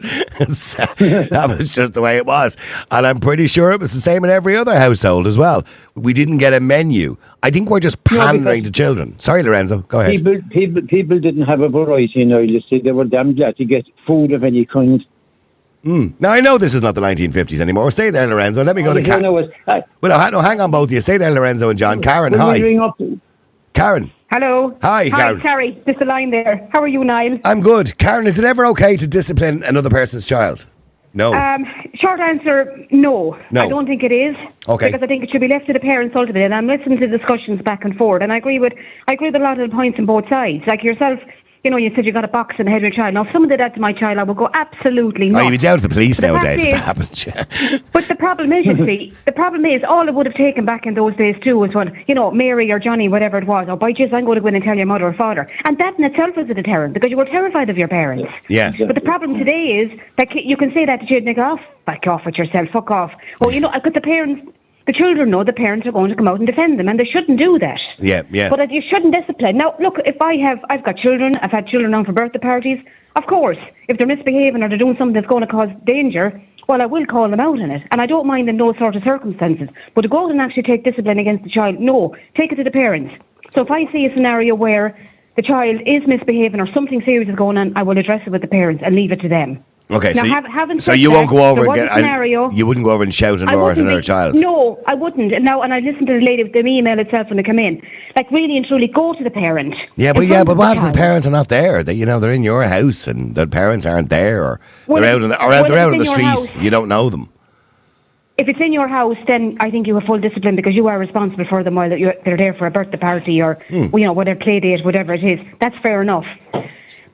So, that was just the way it was. And I'm pretty sure it was the same in every other household as well. We didn't get a menu. I think we're just pandering to children. Sorry, Lorenzo, go ahead. People didn't have a variety, you know. You see, they were damn glad to get food of any kind. Now, I know this is not the 1950s anymore. Stay there, Lorenzo. Let me go to Karen. No, hang on, both of you. Stay there, Lorenzo and John. Karen, hi. Karen. Hello. Hi, Karen. Sorry, there's a line there. How are you, Niall? I'm good. Karen, is it ever okay to discipline another person's child? No. Short answer, no. I don't think it is. Okay. Because I think it should be left to the parents ultimately. And I'm listening to discussions back and forth, and I agree with a lot of the points on both sides. Like yourself, you know, you said you got a box in the head of your child. Now, if someone did that to my child, I would go absolutely nuts. You'd be down to the police nowadays if that happens. But the problem is, you see, all it would have taken back in those days too was when, you know, Mary or Johnny, whatever it was, by Jesus, I'm going to go in and tell your mother or father. And that in itself is a deterrent because you were terrified of your parents. Yeah. But the problem today is that you can say that to children, back off with yourself, fuck off. Oh, you know, because the children know the parents are going to come out and defend them, and they shouldn't do that. Yeah. But you shouldn't discipline. Now, look, if I've got children, I've had children on for birthday parties, of course, if they're misbehaving or they're doing something that's going to cause danger, well, I will call them out on it, and I don't mind in those sort of circumstances. But to go out and actually take discipline against the child, no, take it to the parents. So if I see a scenario where the child is misbehaving or something serious is going on, I will address it with the parents and leave it to them. Okay, Now, so, having so said you that, won't go over there and was a scenario. you wouldn't go over and shout and I roar at wouldn't another be- child. No, I wouldn't. Now, and I listened to the lady with the email itself when they come in. Like, really and truly, go to the parent. Yeah, in but front of what happens if the child. parents are not there? They, they're in your house and the parents aren't there, or Well, they're if- out on the, well, they're if out on it's the in your streets. house- You don't know them. If it's in your house, then I think you have full discipline because you are responsible for them while they're there for a birthday party or, whatever, play date, whatever it is. That's fair enough.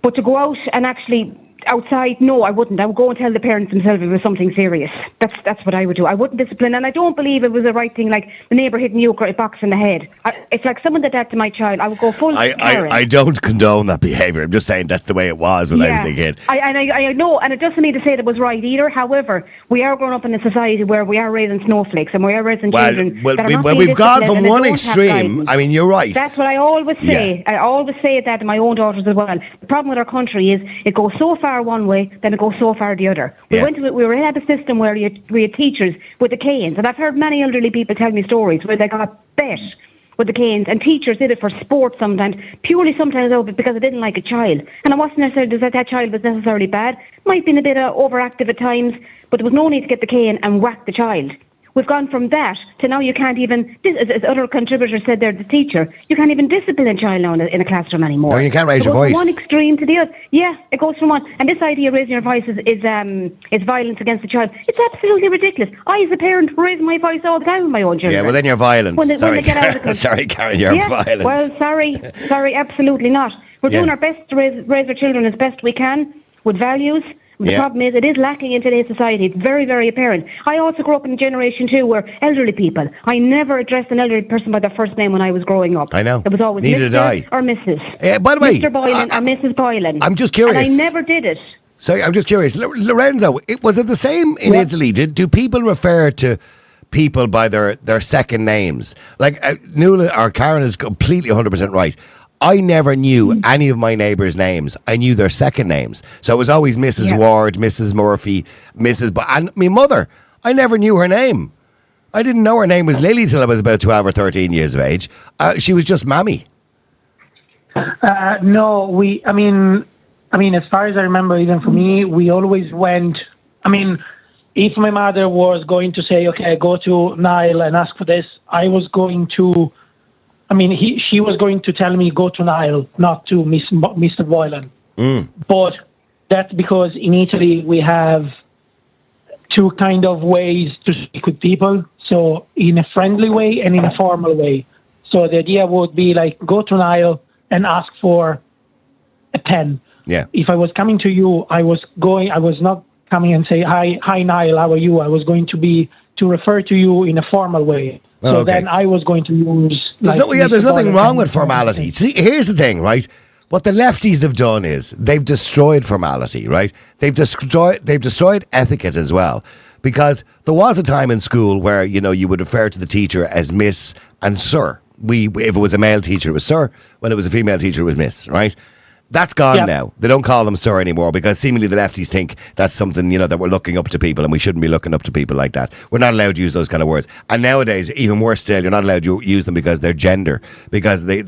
But to go out and actually outside, no, I wouldn't. I would go and tell the parents themselves if it was something serious. That's what I would do. I wouldn't discipline, and I don't believe it was the right thing, like the neighbour hitting you a box in the head. It's like someone did that to my child. I would go full Karen. I don't condone that behaviour. I'm just saying that's the way it was when I was a kid. I know, and it doesn't mean to say that it was right either. However, we are growing up in a society where we are raising snowflakes and we are raising children that are not being we've gone disciplined from and they one don't have extreme. guidance. I mean, you're right. That's what I always say. Yeah. I always say that to my own daughters as well. The problem with our country is it goes so far one way, then it goes so far the other. We had a system where we had teachers with the canes, and I've heard many elderly people tell me stories where they got bet with the canes, and teachers did it for sport sometimes, purely sometimes because they didn't like a child. And it wasn't necessarily that child was necessarily bad. Might have been a bit overactive at times, but there was no need to get the cane and whack the child. We've gone from that to now you can't even, as other contributors said there, the teacher, you can't even discipline a child now in a classroom anymore. No, you can't raise your voice. It goes from one extreme to the other. Yeah, it goes from one. And this idea of raising your voice is violence against the child. It's absolutely ridiculous. I, as a parent, raise my voice all the time with my own children. Yeah, well then you're violent. When they get out of the country. Sorry, Karen, you're violent. Well, sorry, absolutely not. We're doing our best to raise our children as best we can with values. The problem is, it is lacking in today's society. It's very, very apparent. I also grew up in a generation too where elderly people, I never addressed an elderly person by their first name when I was growing up. I know. It was always Neither did I. Mr. or Mrs. By the way, Mr. Boylan or Mrs. Boylan. I'm just curious. And I never did it. So I'm just curious, Lorenzo, was it the same in Italy? Do people refer to people by their second names? Like Nuala or Karen is completely 100% right. I never knew any of my neighbours' names. I knew their second names. So it was always Mrs. Ward, Mrs. Murphy, and my mother. I never knew her name. I didn't know her name was Lily till I was about 12 or 13 years of age. She was just Mammy. No, I mean, as far as I remember, even for me, we always went. I mean, if my mother was going to say, "Okay, go to Niall and ask for this," I was going to. I mean, she was going to tell me go to Niall, not to Mr. Boylan. But that's because in Italy we have two kind of ways to speak with people. So in a friendly way and in a formal way. So the idea would be like go to Niall and ask for a pen. Yeah. If I was coming to you, I was not coming and say hi Niall, how are you? I was going to refer to you in a formal way. So then I was going to use. There's nothing wrong with formality. See, here's the thing, right? What the lefties have done is they've destroyed formality, right? They've destroyed etiquette as well, because there was a time in school where you would refer to the teacher as Miss and Sir. If it was a male teacher, it was Sir. When it was a female teacher, it was Miss, right? That's gone now. They don't call them Sir anymore because seemingly the lefties think that's something, that we're looking up to people, and we shouldn't be looking up to people like that. We're not allowed to use those kind of words. And nowadays, even worse still, you're not allowed to use them because they're gender, because they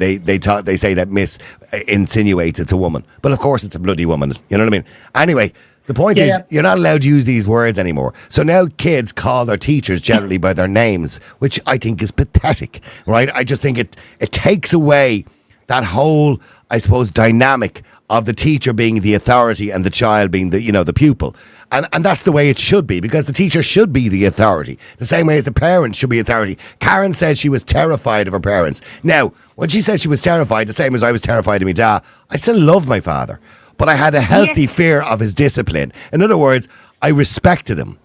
say that Miss insinuates it's a woman. But of course it's a bloody woman. You know what I mean? Anyway, the point is you're not allowed to use these words anymore. So now kids call their teachers generally by their names, which I think is pathetic, right? I just think it takes away that whole, I suppose, dynamic of the teacher being the authority and the child being the pupil. And that's the way it should be, because the teacher should be the authority, the same way as the parents should be authority. Karen said she was terrified of her parents. Now, when she said she was terrified, the same as I was terrified of my dad, I still love my father, but I had a healthy fear of his discipline. In other words, I respected him.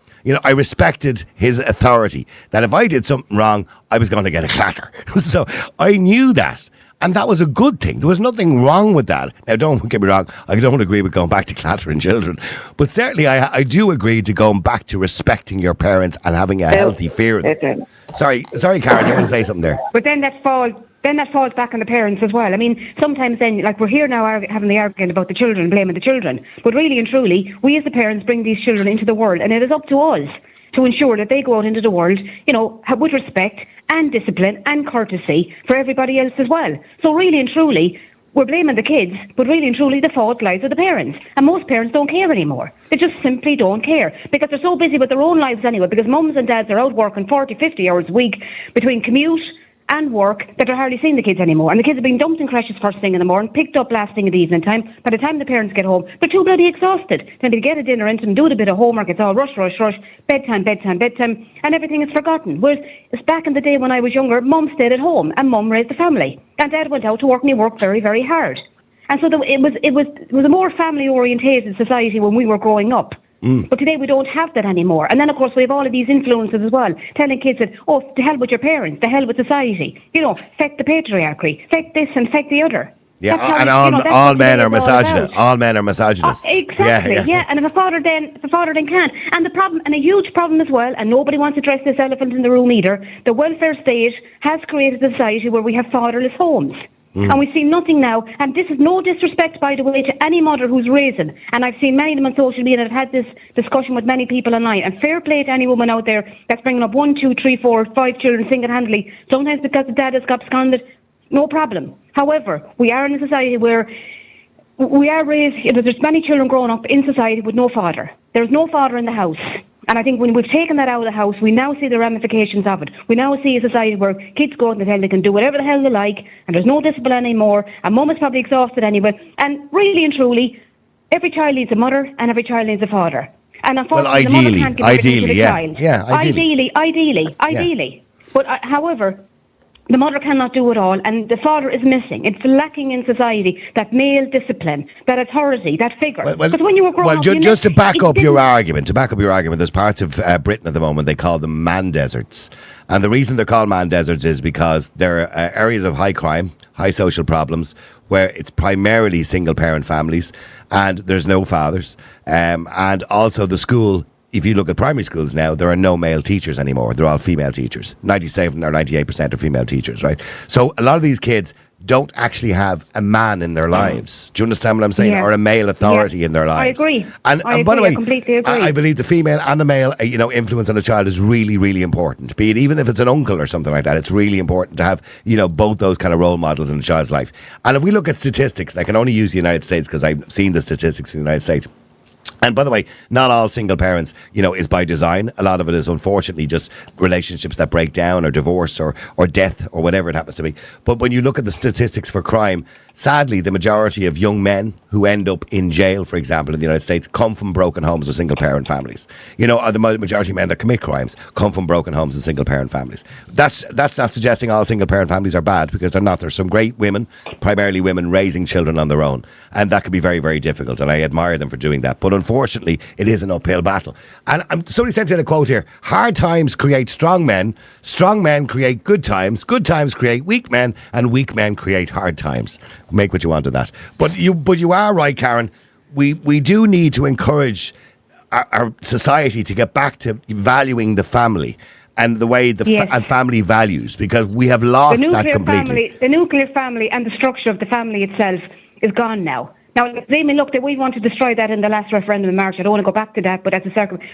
I respected his authority, that if I did something wrong, I was going to get a clatter. So I knew that. And that was a good thing. There was nothing wrong with that. Now, don't get me wrong. I don't agree with going back to clattering children. But certainly I do agree to going back to respecting your parents and having a healthy fear of them. Sorry, Karen, you want to say something there? But then that falls back on the parents as well. I mean, sometimes then, like we're here now having the argument about the children, blaming the children. But really and truly, we as the parents bring these children into the world, and it is up to us to ensure that they go out into the world, with respect and discipline and courtesy for everybody else as well. So really and truly, we're blaming the kids, but really and truly the fault lies with the parents. And most parents don't care anymore. They just simply don't care because they're so busy with their own lives anyway, because mums and dads are out working 40, 50 hours a week between commute and work that they're hardly seeing the kids anymore. And the kids are being dumped in creches first thing in the morning, picked up last thing in the evening time. By the time the parents get home, they're too bloody exhausted. Then they get a dinner into them, do a bit of homework, it's all rush, bedtime, and everything is forgotten. Whereas it's back in the day when I was younger, mum stayed at home and mum raised the family. And dad went out to work and he worked very, very hard. And so it was a more family-orientated society when we were growing up. But today we don't have that anymore. And then, of course, we have all of these influences as well, telling kids that, oh, to hell with your parents, to hell with society. You know, feck the patriarchy, feck this and feck the other. Yeah, and all men are misogynist. All men are misogynists. Exactly, yeah. And if a father then can. And the problem, and a huge problem as well, and nobody wants to address this elephant in the room either, the welfare state has created a society where we have fatherless homes. And we see nothing now, and this is no disrespect, by the way, to any mother who's raising. And I've seen many of them on social media, and I've had this discussion with many people online. And fair play to any woman out there that's bringing up 1, 2, 3, 4, 5 children single-handedly, sometimes because the dad has got absconded, no problem. However, we are in a society where we are raised, there's many children growing up in society with no father. There's no father in the house. And I think when we've taken that out of the house, we now see the ramifications of it. We now see a society where kids go out and they can do whatever the hell they like, and there's no discipline anymore, and mum is probably exhausted anyway. And really and truly, every child needs a mother, and every child needs a father. And unfortunately, the mother can't give everything to the child. Yeah, ideally. But however, the mother cannot do it all, and the father is missing. It's lacking in society, that male discipline, that authority, that figure. Because when you were growing up, just to back up your argument, there's parts of Britain at the moment, they call them man deserts. And the reason they're called man deserts is because they're areas of high crime, high social problems, where it's primarily single-parent families, and there's no fathers. And also the school, if you look at primary schools now, there are no male teachers anymore. They're all female teachers. 97 or 98% are female teachers, right? So a lot of these kids don't actually have a man in their lives. Do you understand what I'm saying? Yeah. Or a male authority in their lives. I agree. And by the way, I completely agree. I believe the female and the male, influence on a child is really, really important. Be it even if it's an uncle or something like that, it's really important to have, both those kind of role models in a child's life. And if we look at statistics, and I can only use the United States because I've seen the statistics in the United States. And by the way, not all single parents, is by design. A lot of it is unfortunately just relationships that break down or divorce or death or whatever it happens to be. But when you look at the statistics for crime, sadly, the majority of young men who end up in jail, for example, in the United States, come from broken homes or single parent families. Or the majority of men that commit crimes come from broken homes and single parent families. That's not suggesting all single parent families are bad, because they're not. There's some great women, primarily women, raising children on their own. And that can be very, very difficult. And I admire them for doing that. But unfortunately, it is an uphill battle. And somebody sent in a quote here: hard times create strong men create good times create weak men, and weak men create hard times. Make what you want of that. But you are right, Karen. We do need to encourage our society to get back to valuing the family and the way and family values, because we have lost that completely. The nuclear family and the structure of the family itself is gone now. Now, they may look that we want to destroy that in the last referendum in March. I don't want to go back to that, but that's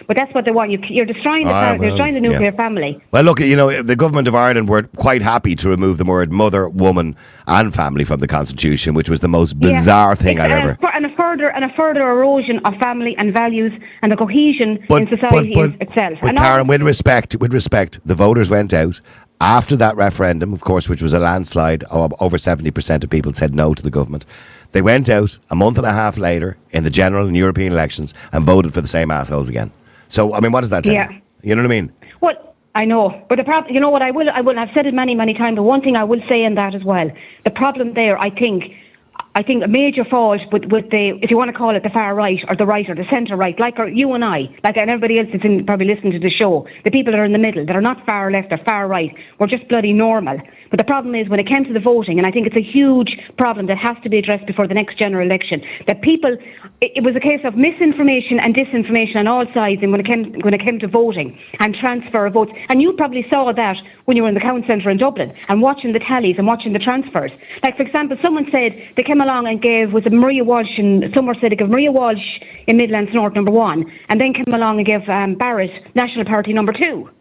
but that's what they want. You're destroying the nuclear family. Well, look, the government of Ireland were quite happy to remove the word mother, woman, and family from the Constitution, which was the most bizarre thing I've ever. And a further erosion of family and values and the cohesion in society itself. But Karen, with respect, the voters went out. After that referendum, of course, which was a landslide, over 70% of people said no to the government. They went out a month and a half later in the general and European elections and voted for the same assholes again. So, I mean, what does that tell you? You know what I mean? Well, I know. But the problem, you know what, I've said it many, many times, but one thing I will say in that as well, the problem there, I think a major fault with the, if you want to call it the far right or the centre right, like you and I, like and everybody else that's probably listening to the show, the people that are in the middle, that are not far left or far right, we're just bloody normal. But the problem is when it came to the voting, and I think it's a huge problem that has to be addressed before the next general election, that people, it was a case of misinformation and disinformation on all sides, and when it came to voting and transfer of votes. And you probably saw that when you were in the Count Centre in Dublin and watching the tallies and watching the transfers. Like, for example, someone said they came along and gave, was it Maria Walsh, and somewhere said they gave Maria Walsh in Midlands North number 1, and then came along and gave Barrett National Party number 2.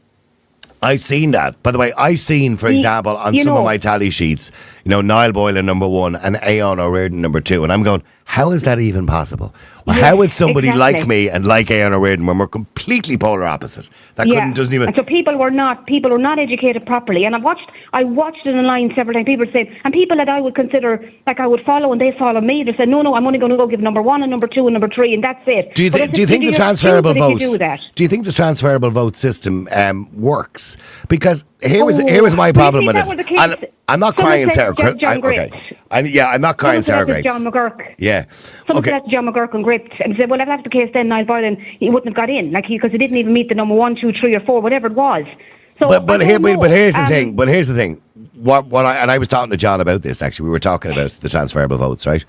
I seen that. By the way, I seen, for example, on some of my tally sheets, Niall Boylan number 1 and Aon O'Riordan number 2. And I'm going, how is that even possible? Well, how would somebody like me and like Aon O'Riordan when we're completely polar opposite? That doesn't even. And so people were not educated properly. And I watched it online several times. People say, and people that I would consider, like I would follow and they follow me, they said, no, I'm only going to go give number 1 and number 2 and number 3 and that's it. Do you think the transferable vote? Do you think the transferable vote system works? Because here was my problem with it. And I'm not crying Sarah. I'm not crying Sarah Grapes. John McGurk. Yeah. Someone said John McGurk and Grapes and said, well, if that's the case, then Niall Boylan, he wouldn't have got in, because he didn't even meet the number 1, 2, 3, or 4, whatever it was. So, but here's the thing. But here's the thing. I was talking to John about this. Actually, we were talking about the transferable votes, right?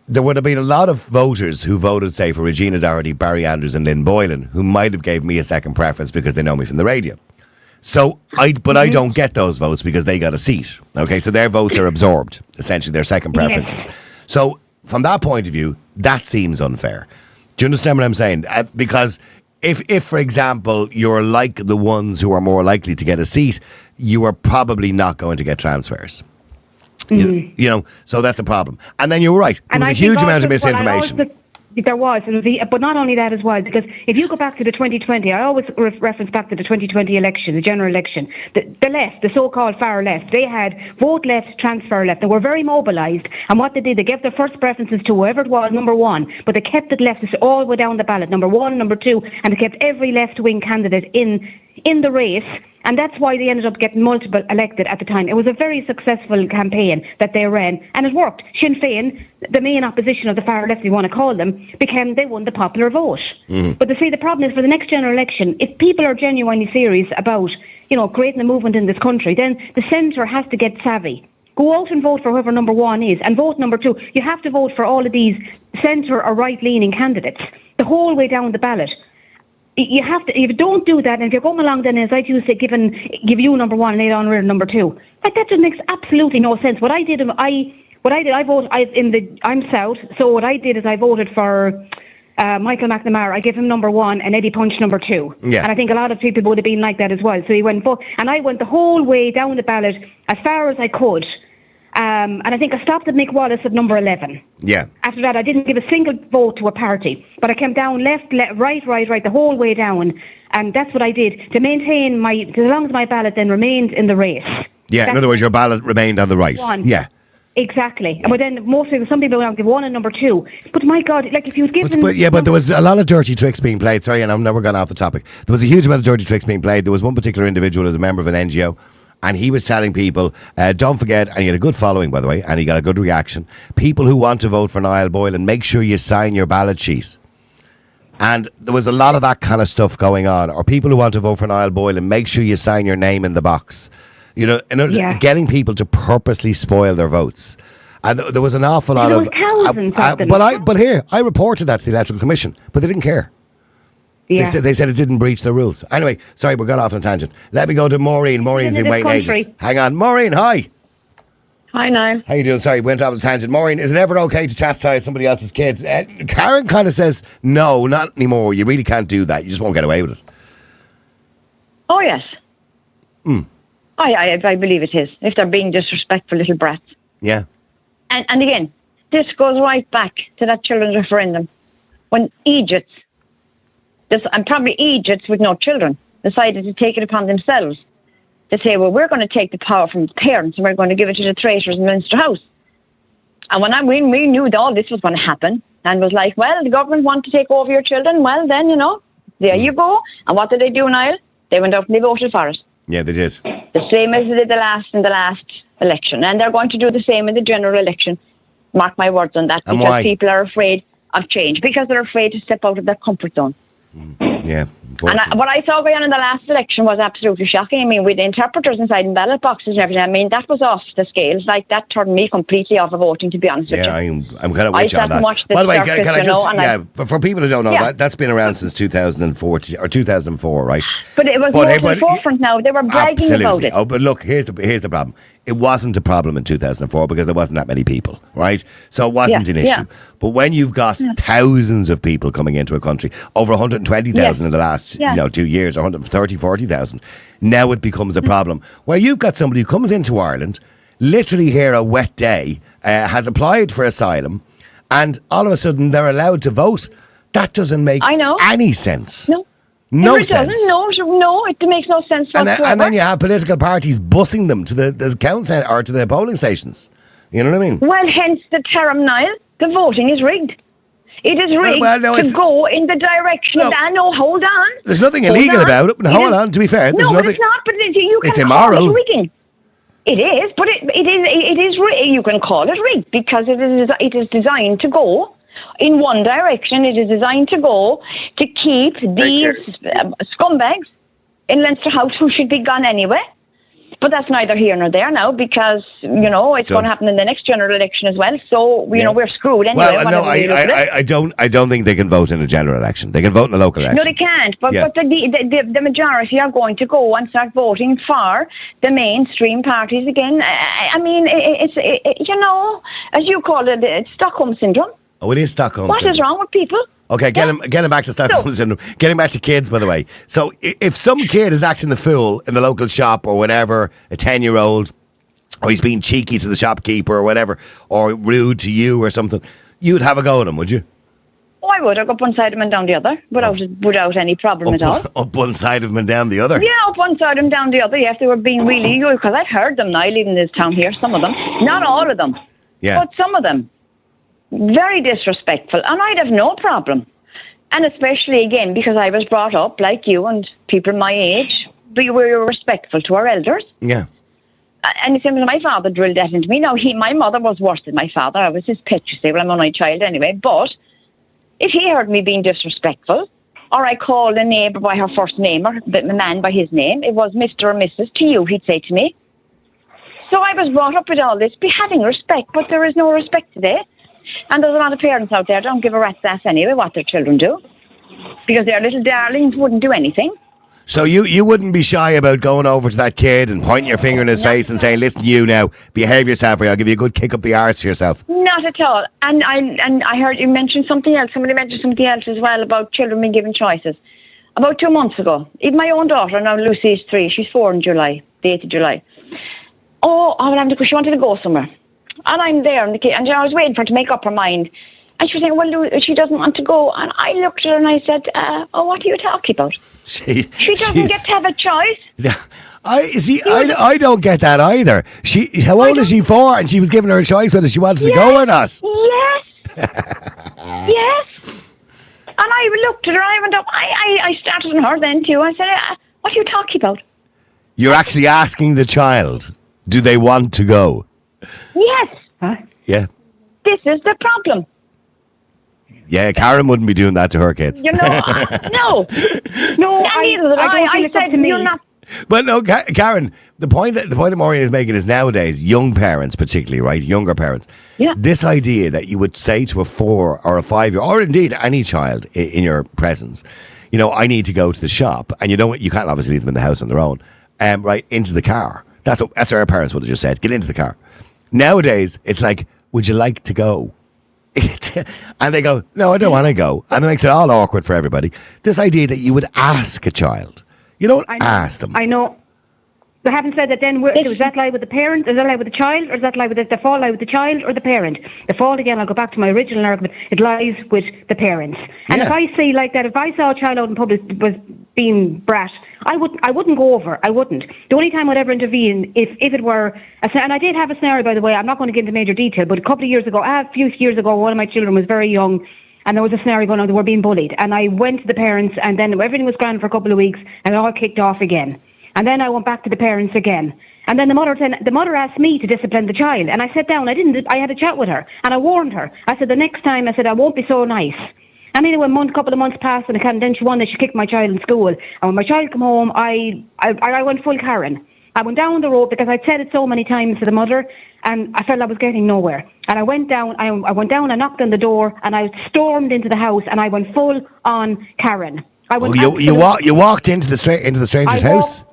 There would have been a lot of voters who voted, say, for Regina Doherty, Barry Andrews, and Lynn Boylan, who might have gave me a second preference because they know me from the radio. So I don't get those votes because they got a seat. Okay, so their votes are absorbed, essentially their second preferences. Yes. So from that point of view, that seems unfair. Do you understand what I'm saying? Because if, for example, you're like the ones who are more likely to get a seat, you are probably not going to get transfers. So that's a problem. And then you're right. There was a huge amount of misinformation. There was, but not only that as well, because if you go back to the 2020, I always reference back to the 2020 election, the general election, the left, the so-called far left, they had vote left, transfer left. They were very mobilised, and what they did, they gave their first preferences to whoever it was, number 1, but they kept it left all the way down the ballot, number 1, number 2, and they kept every left-wing candidate in the race. And that's why they ended up getting multiple elected at the time. It was a very successful campaign that they ran, and it worked. Sinn Féin, the main opposition of the far left, if you want to call them, they won the popular vote. But the problem is, for the next general election, if people are genuinely serious about, creating a movement in this country, then the centre has to get savvy. Go out and vote for whoever number 1 is, and vote number 2. You have to vote for all of these centre or right-leaning candidates the whole way down the ballot. You have to. If you don't do that, and if you're going along, then as I do say, give you number 1 and Aidan O'Riordan number 2, that just makes absolutely no sense. I'm South, so what I did is I voted for Michael McNamara. I gave him number 1 and Eddie Punch number 2. Yeah. And I think a lot of people would have been like that as well. So and I went the whole way down the ballot as far as I could. And I think I stopped at Mick Wallace at number 11. Yeah. After that, I didn't give a single vote to a party, but I came down left, right, the whole way down, and that's what I did to maintain as long as my ballot then remained in the race. Yeah. In other words, your ballot remained on the right. 1. Yeah. Exactly. But then some people would give 1 and number 2. But my God, if you was given... But there was a lot of dirty tricks being played. Sorry, and I've never gone off the topic. There was a huge amount of dirty tricks being played. There was one particular individual who was a member of an NGO, and he was telling people, don't forget, and he had a good following, by the way, and he got a good reaction, people who want to vote for Niall Boylan, make sure you sign your ballot sheet. And there was a lot of that kind of stuff going on. Or people who want to vote for Niall Boylan, make sure you sign your name in the box. Getting people to purposely spoil their votes. And there was an awful lot of... But here, I reported that to the Electoral Commission, but they didn't care. Yeah. They said it didn't breach the rules. Anyway, sorry, we got off on a tangent. Let me go to Maureen. Maureen's been waiting ages. Hang on. Maureen, hi. Hi, Niall. How you doing? Sorry, went off on a tangent. Maureen, is it ever okay to chastise somebody else's kids? Karen kind of says, no, not anymore. You really can't do that. You just won't get away with it. Oh, yes. I believe it is. If they're being disrespectful little brats. Yeah. And again, this goes right back to that children's referendum. When Egypt with no children, decided to take it upon themselves to say, well, we're going to take the power from the parents and we're going to give it to the traitors in Munster House. And when we knew that all this was going to happen, and was like, well, the government want to take over your children, well, then, there you go. And what did they do, Niall? They went out and they voted for it. Yeah, they did. The same as they did in the last election. And they're going to do the same in the general election. Mark my words on that. And because why? People are afraid of change. Because they're afraid to step out of their comfort zone. Yeah. And what I saw going on in the last election was absolutely shocking. I mean, with the interpreters inside the ballot boxes and everything, I mean, that was off the scales. Like, that turned me completely off of voting, to be honest with you. Yeah, I'm kind of with you on that. By the way, can I just, for people who don't know, that's been around since 2004, or 2004, right? But it was more to the forefront now. They were bragging about it. Oh, but look, here's the problem. It wasn't a problem in 2004 because there wasn't that many people, right? So it wasn't an issue. But when you've got thousands of people coming into a country, over 120,000 in the last last 2 years, 130, 40,000. Now it becomes a problem where you've got somebody who comes into Ireland, literally here a wet day, has applied for asylum, and all of a sudden they're allowed to vote. That doesn't make any sense. No sense. No, it makes no sense whatsoever. And then you have political parties busing them to the council or to the polling stations. You know what I mean? Well, hence the term, Niall. The voting is rigged. It is rigged to go in the direction of that. No, hold on. There's nothing illegal about it. Hold on, to be fair. No, but it's not. But it's immoral. Rigging. It is, but it is. You can call it rigged because it is designed to go in one direction. It is designed to go to keep these scumbags in Leinster House who should be gone anyway. But that's neither here nor there now because, it's going to happen in the next general election as well. So, we're screwed anyway. Well, no, I don't think they can vote in a general election. They can vote in a local election. No, they can't. But the majority are going to go and start voting for the mainstream parties again. I mean, it's as you call it, it's Stockholm Syndrome. Oh, it is Stockholm Syndrome. What is wrong with people? Okay, getting back to Stockholm Syndrome. Getting back to kids, by the way. So if some kid is acting the fool in the local shop or whatever, a 10-year-old, or he's being cheeky to the shopkeeper or whatever, or rude to you or something, you'd have a go at him, would you? Oh, I would. I'd go up one side of him and down the other without any problem at all. Up one side of him and down the other? Yeah, up one side of him, down the other. Yes, they were being really, because I've heard them now, leaving this town here, some of them. Not all of them. Yeah. But some of them. Very disrespectful, and I'd have no problem. And especially, again, because I was brought up, like you and people my age, we were respectful to our elders. Yeah. And it seems my father drilled that into me. Now, my mother was worse than my father. I was his pet, you say. Well, I'm only a child anyway. But if he heard me being disrespectful, or I called a neighbour by her first name, or the man by his name, it was Mr. or Mrs. to you, he'd say to me. So I was brought up with all this, be having respect, but there is no respect today. And there's a lot of parents out there don't give a rat's ass anyway what their children do. Because their little darlings wouldn't do anything. So you wouldn't be shy about going over to that kid and pointing your finger in his face and saying, listen, you now, behave yourself or I'll give you a good kick up the arse for yourself. Not at all. And I heard you mention something else. Somebody mentioned something else as well about children being given choices. About 2 months ago, even my own daughter, now Lucy is 3, she's 4 in July, the 8th of July. She wanted to go somewhere. And I'm there, and I was waiting for her to make up her mind. And she was saying, well, she doesn't want to go. And I looked at her and I said, what are you talking about? She doesn't get to have a choice. Yeah. I don't get that either. How old is she 4? And she was giving her a choice whether she wanted to go or not. Yes. Yes. And I looked at her, I went up, I started on her then too. I said, what are you talking about? You're actually asking the child, do they want to go? Yes. Huh? Yeah. This is the problem. Yeah, Karen wouldn't be doing that to her kids. No. No, I said you're not. But no, Karen, the point that Maureen is making is nowadays, young parents particularly, right, younger parents, this idea that you would say to a 4 or a 5-year, or indeed any child in your presence, I need to go to the shop, and you can't obviously leave them in the house on their own, right, into the car. That's what our parents would have just said, get into the car. Nowadays, it's like, would you like to go? And they go, no, I don't want to go. And it makes it all awkward for everybody. This idea that you would ask a child. You don't ask them. I know. They haven't said that then. Does that lie with the parent? Does that lie with the child? Or does that lie with the fault lie with the child or the parent? The fault, again, I'll go back to my original argument, it lies with the parents. And if I say like that, if I saw a child out in public was being brat, I wouldn't go over. I wouldn't. The only time I'd ever intervene if it were and I did have a scenario, by the way. I'm not going to get into major detail, but a few years ago, one of my children was very young, and there was a scenario going on. They were being bullied, and I went to the parents, and then everything was grand for a couple of weeks, and it all kicked off again. And then I went back to the parents again, and then the mother asked me to discipline the child, and I sat down. I had a chat with her, and I warned her. I said the next time, I won't be so nice. And anyway, a couple of months passed, and then she kicked my child in school. And when my child came home, I went full Karen. I went down the road because I'd said it so many times to the mother, and I felt I was getting nowhere. And I went down, I knocked on the door, and I stormed into the house, and I went full on Karen. You walked into the stranger's house?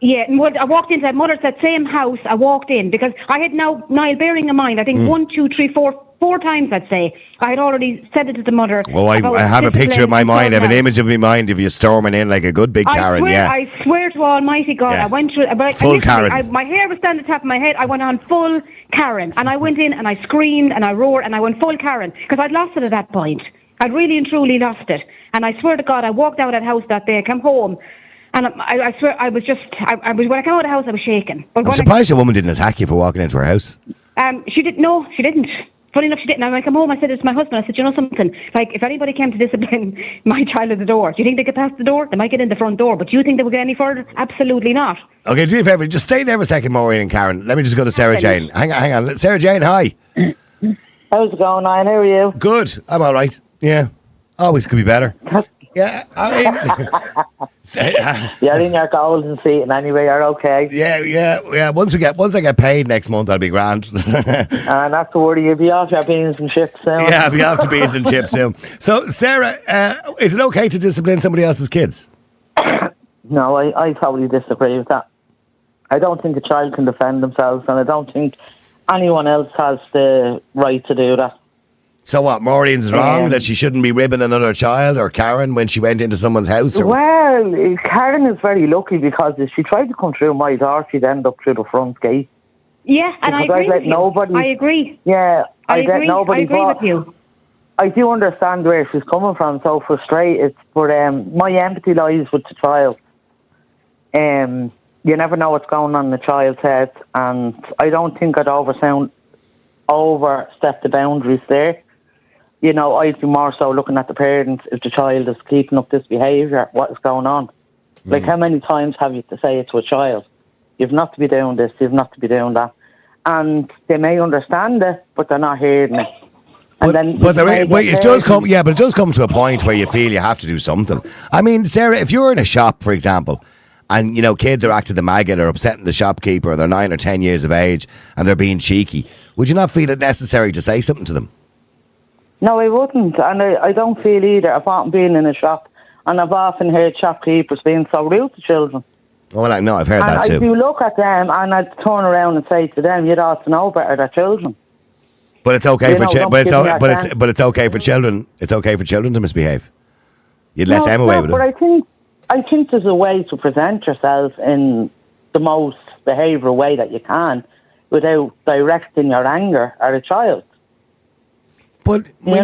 Yeah, and I walked into that same house. I walked in because I had now, Niall, bearing in mind, I think 1, 2, 3, 4 times, I'd say, I had already said it to the mother. Oh, I have a picture in my mind. I have an image of my mind of you storming in like a good big Karen. I swear to Almighty God, I went through. But full Karen. My hair was down the top of my head. I went on full Karen, and I went in and I screamed and I roared and I went full Karen because I'd lost it at that point. I'd really and truly lost it. And I swear to God, I walked out of that house that day. I came home. And I swear, I was when I came out of the house, I was shaking. But I'm surprised your woman didn't attack you for walking into her house. She didn't. No, she didn't. Funny enough, she didn't. And when I come home, I said it to my husband. I said, you know something? Like, if anybody came to discipline my child at the door, do you think they could pass the door? They might get in the front door, but do you think they would get any further? Absolutely not. Okay, do me a favour. Just stay there for a second, Maureen and Karen. Let me just go to Sarah Jane. Hang on. Sarah Jane, hi. How's it going, Niall? How are you? Good. I'm all right. Yeah. Always could be better. Yeah, I mean, you're in your golden seat, and anyway, you're okay. Yeah. Once I get paid next month, I'll be grand. And not to worry, you'll be off your beans and chips soon. Yeah, I'll be off the beans and chips soon. So, Sarah, is it okay to discipline somebody else's kids? No, I totally disagree with that. I don't think a child can defend themselves, and I don't think anyone else has the right to do that. So what, Maureen's wrong that she shouldn't be ribbing another child, or Karen when she went into someone's house? Well, Karen is very lucky because if she tried to come through my door, she'd end up through the front gate. Yeah, and I agree with you. I agree. Yeah, I agree with you. I do understand where she's coming from, so frustrated, but my empathy lies with the child. You never know what's going on in the child's head, and I don't think I'd overstep the boundaries there. You know, I'd be more so looking at the parents if the child is keeping up this behaviour, what is going on. Like, how many times have you to say it to a child? You've not to be doing this, you've not to be doing that. And they may understand it, but they're not hearing it. And it does come to a point where you feel you have to do something. I mean, Sarah, if you're in a shop, for example, and, you know, kids are acting the maggot or upsetting the shopkeeper, and they're 9 or 10 years of age, and they're being cheeky, would you not feel it necessary to say something to them? No, I wouldn't, and I don't feel either. I've often been in a shop, and I've often heard shopkeepers being so rude to children. Oh, well, no, I've heard that too. And I do look at them, and I'd turn around and say to them, "You'd ought to know better, they're children." But it's okay for but it's okay for children. It's okay for children to misbehave. You'd let them away with it. But I think there's a way to present yourself in the most behavioural way that you can, without directing your anger at a child. But when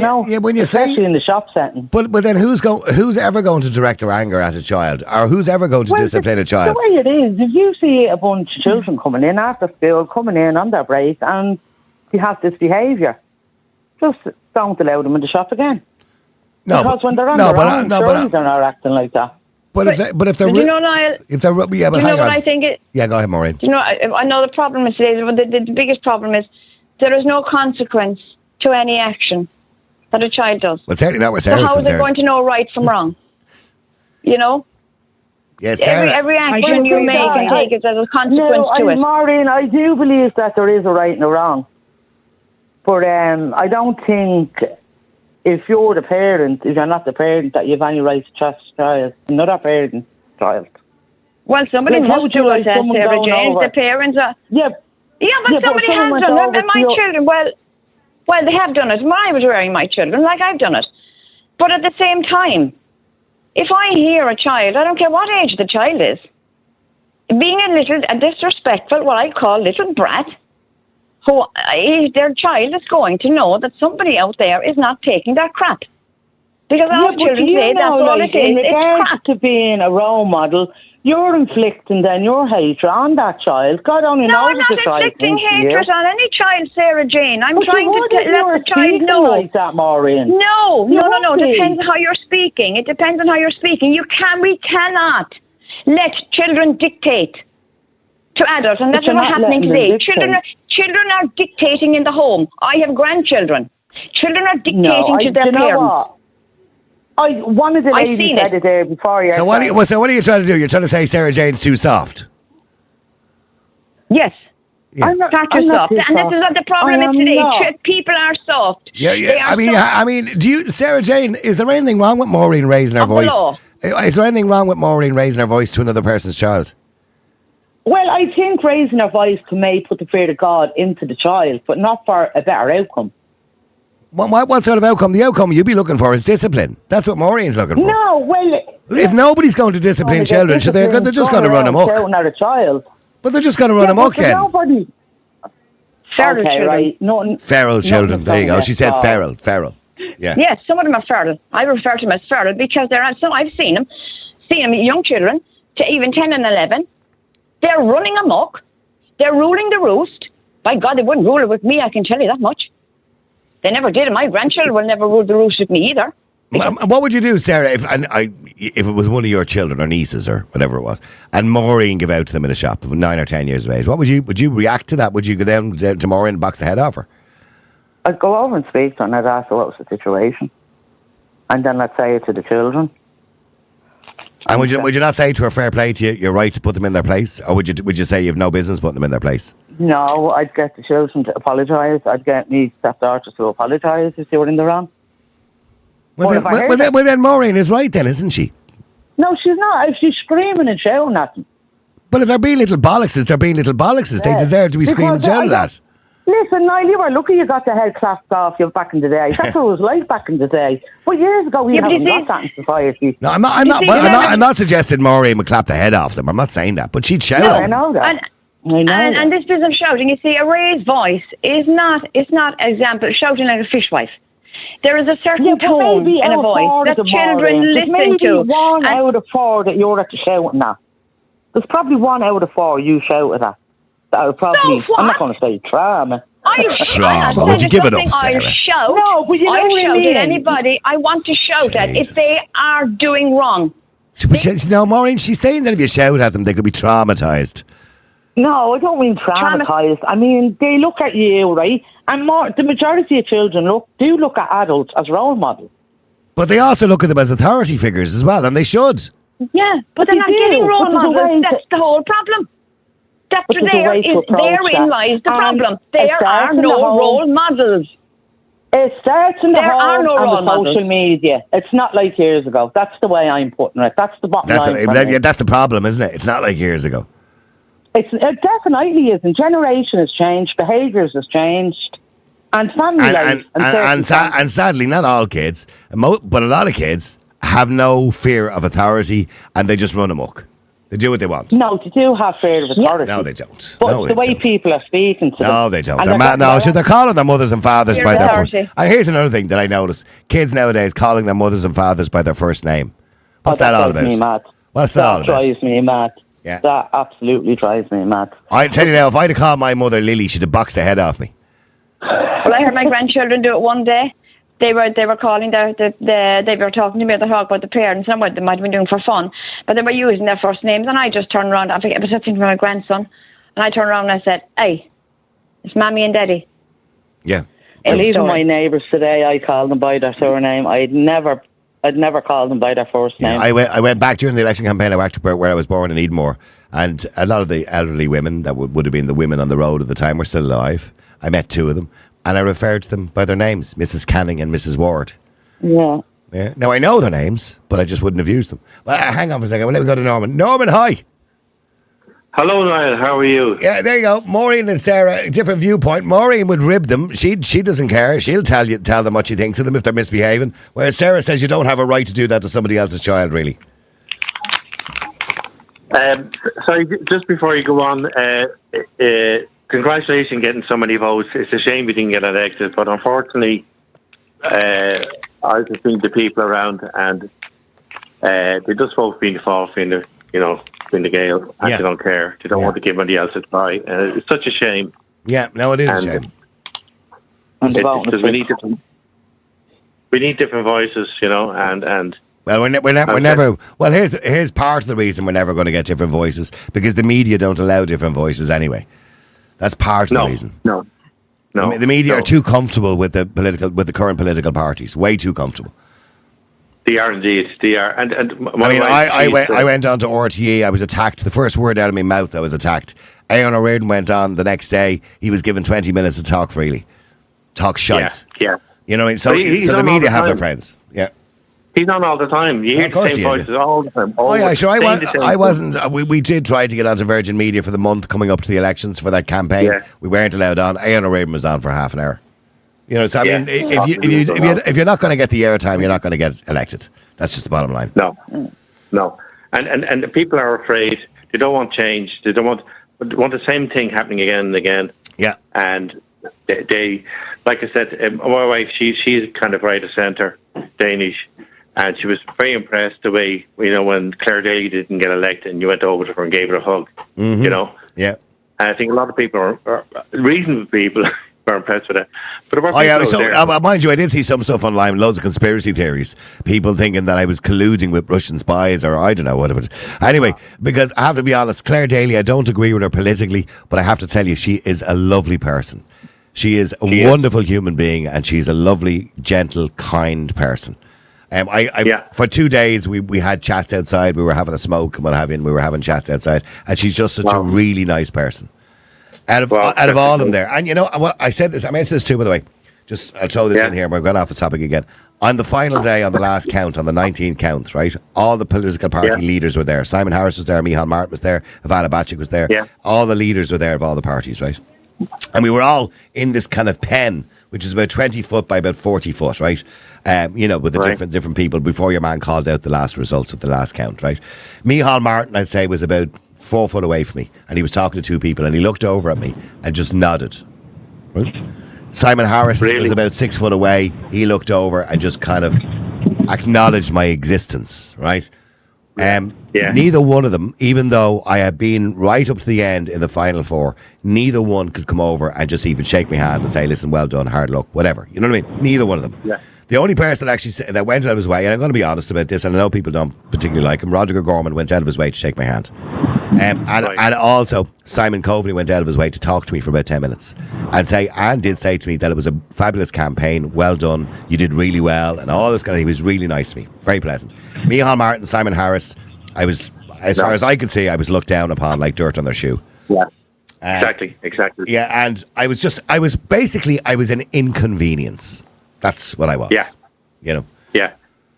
you especially in the shop setting. But then who's ever going to direct their anger at a child, or who's ever going to discipline a child? The way it is, if you see a bunch of children coming in after school, coming in on their break, and they have this behaviour, just don't allow them in the shop again. No, because when they're on their own, they're not acting like that. But if they're, you know, Niall, if they're, yeah, but you hang know on. what I think? Yeah, go ahead, Maureen. You know, I know the problem is today. The biggest problem is there is no consequence to any action that a child does. Well, certainly not where Sarah's so how concerned. are they going to know right from wrong? You know? Yes, Sarah. Every action you make and take is as a consequence to it. Maureen, I do believe that there is a right and a wrong. But I don't think if you're the parent, if you're not the parent, that you have any right to trust child, another parent's child. Well, somebody must do it, Sarah Jane. The parents are... Yeah, but somebody has done it. My children, well, they have done it. When I was rearing my children, like I've done it. But at the same time, if I hear a child, I don't care what age the child is, being a disrespectful, what I call little brat, who their child is going to know that somebody out there is not taking their crap. Because all children say that's all it is. It's crap. To being a role model, you're inflicting then your hatred on that child. God only knows I'm not inflicting hatred on any child, Sarah Jane. I'm trying to let the child know. Like that, Maureen. No. It depends on how you're speaking. It depends on how you're speaking. We cannot let children dictate to adults, and that's what's happening today. Children are dictating in the home. I have grandchildren. Children are dictating to their parents. One of the ladies said it there before. So what are you trying to do? You're trying to say Sarah Jane's too soft? Yes. Yeah. I'm soft. And this is what the problem is today. People are soft. Yeah. I mean, Sarah Jane, is there anything wrong with Maureen raising her voice? Is there anything wrong with Maureen raising her voice to another person's child? Well, I think raising our voice may put the fear of God into the child, but not for a better outcome. What sort of outcome? The outcome you'd be looking for is discipline. That's what Maureen's looking for. No, well... If nobody's going to discipline children, they're just going to run amok. At a child. But they're just going to run amok then. Nobody... Feral children. Right. No, feral children. There you go. She said feral. Feral. Yeah. Yes, some of them are feral. I refer to them as feral because so I've seen them, young children to even 10 and 11. They're running amok. They're ruling the roost. By God, they wouldn't rule it with me, I can tell you that much. They never did. My grandchildren will never rule the roost with me either. What would you do, Sarah, if it was one of your children or nieces or whatever it was, and Maureen gave out to them in a shop, 9 or 10 years of age? What would you react to that? Would you go down to Maureen and box the head off her? I'd go over and speak to her and I'd ask her what was the situation. And then I'd say it to the children. And would you not say to her, fair play to you, you're right to put them in their place? Or would you say you've no business putting them in their place? No, I'd get the children to apologise. I'd get me stepdaughter to apologise if they were in the wrong. Well, then Maureen is right then, isn't she? No, she's not. If she's screaming and shouting at them. But if they're being little bollockses, they're being little bollockses. Yeah. They deserve to be screaming and shouting at. Listen, Niall, you were lucky you got the head clapped off you back in the day. That's what it was like back in the day. But years ago, we haven't got that in society. No, I'm not suggesting Maureen would clap the head off them. I'm not saying that. But she'd shout. No, I know that. And this business of shouting, you see, a raised voice is not example, shouting like a fishwife. There is a certain tone in a voice that children listen to. Maybe 1 out of 4 that you're at the shouting at. There's probably 1 out of 4 you shouted at. That would probably, I'm not going to say trauma. Trauma. Would you give it up, Sarah? I'll shout. No, but you know what I mean. At anybody I want to shout at if they are doing wrong. No, Maureen, she's saying that if you shout at them, they could be traumatised. No, I don't mean traumatised. I mean, they look at you, right? And the majority of children do look at adults as role models. But they also look at them as authority figures as well, and they should. Yeah, but they're not getting role models. That's the whole problem. Therein lies the problem. There are no role models. It starts in the home and the social media. It's not like years ago. That's the way I'm putting it. That's the bottom line. That's the problem, isn't it? It's not like years ago. It definitely isn't. Generation has changed. Behaviours has changed. And family life. And sadly, not all kids, but a lot of kids have no fear of authority and they just run amok. They do what they want. No, they do have fear of authority. No, they don't. But the way people are speaking to them. No, they don't. They're calling their mothers and fathers by their first name. And here's another thing that I notice. Kids nowadays calling their mothers and fathers by their first name. What's that all about? Drives me mad. What's that all about? That drives me mad. Yeah. That absolutely drives me mad. I tell you now, if I'd have called my mother Lily, she'd have boxed the head off me. Well, I heard my grandchildren do it one day. They were calling they were talking to me about the parents and what they might have been doing for fun, but they were using their first names, and I just turned around. I was sitting with my grandson, and I turned around and I said, "Hey, it's Mammy and Daddy." Yeah. And even my neighbours today, I call them by their surname. I'd never call them by their first name. Yeah, I went back during the election campaign. I went to where I was born in Edenmore, and a lot of the elderly women that would have been the women on the road at the time were still alive. I met 2 of them. And I referred to them by their names, Mrs. Canning and Mrs. Ward. Yeah. Now, I know their names, but I just wouldn't have used them. But hang on for a second. Let me go to Norman. Norman, hi. Hello, Niall. How are you? Yeah, there you go. Maureen and Sarah, different viewpoint. Maureen would rib them. She doesn't care. She'll tell them what she thinks of them if they're misbehaving. Whereas Sarah says you don't have a right to do that to somebody else's child, really. Sorry, just before you go on, congratulations on getting so many votes. It's a shame we didn't get elected, but unfortunately, I was just seeing the people around, and they just vote being the fall, being the Gael, and they don't care. They don't want to give anybody else a try. It's such a shame. Yeah, no, it is a shame. Because we need different voices, and. Well, we're never. Well, here's part of the reason we're never going to get different voices, because the media don't allow different voices anyway. That's part of the reason. No. The media are too comfortable with the current political parties. Way too comfortable. They are indeed. They are. And I went on to RTE. I was attacked. The first word out of my mouth, I was attacked. Aon O'Riordan went on the next day. He was given 20 minutes to talk freely, talk shite. Yeah. You know, so the media have their friends. Yeah. He's on all the time. You hear the same voices all the time. Oh yeah, sure. I wasn't. wasn't. We did try to get onto Virgin Media for the month coming up to the elections for that campaign. Yeah. We weren't allowed on. Aon O'Reilly was on for half an hour. You know, so I Yeah. mean, if you're not going to get the airtime, you're not going to get elected. That's just the bottom line. No. And the people are afraid. They don't want change. They don't want the same thing happening again and again. Yeah. And they like I said, my wife, she's kind of right of centre, Danish, and she was very impressed the way, when Claire Daly didn't get elected and you went over to her and gave her a hug, Yeah. And I think a lot of people are reasonable people are impressed with that. But mind you, I did see some stuff online, loads of conspiracy theories. People thinking that I was colluding with Russian spies, or I don't know, whatever. Anyway, because I have to be honest, Claire Daly, I don't agree with her politically, but I have to tell you, she is a lovely person. She is a wonderful human being, and she's a lovely, gentle, kind person. For 2 days, we had chats outside. We were having a smoke and what have you, and we were having chats outside. And she's just such a really nice person. Out of all of them there. And you know what? I said this, I mentioned this too, by the way. I'll throw this in here. We're going off the topic again. On the final day, on the last count, on the 19 counts, right? All the political party leaders were there. Simon Harris was there. Micheál Martin was there. Ivana Bacik was there. Yeah. All the leaders were there of all the parties, right? And we were all in this kind of pen, which is about 20 foot by about 40 foot, right? With the different people before your man called out the last results of the last count, right? Micheál Martin, I'd say, was about 4 foot away from me, and he was talking to 2 people, and he looked over at me and just nodded. Right? Simon Harris was about 6 foot away. He looked over and just kind of acknowledged my existence, right? Neither one of them, even though I had been right up to the end in the final 4, neither one could come over and just even shake my hand and say, listen, well done, hard luck, whatever. You know what I mean? Neither one of them. Yeah. The only person that went out of his way, and I'm going to be honest about this, and I know people don't particularly like him, Roderick Gorman went out of his way to shake my hand. And also, Simon Coveney went out of his way to talk to me for about 10 minutes and did say to me that it was a fabulous campaign, well done, you did really well, and all this kind of thing. He was really nice to me, very pleasant. Micheál Martin, Simon Harris, I was, as far as I could see, I was looked down upon like dirt on their shoe. Yeah. Exactly. Yeah, and I was an inconvenience. That's what I was. Yeah. Yeah.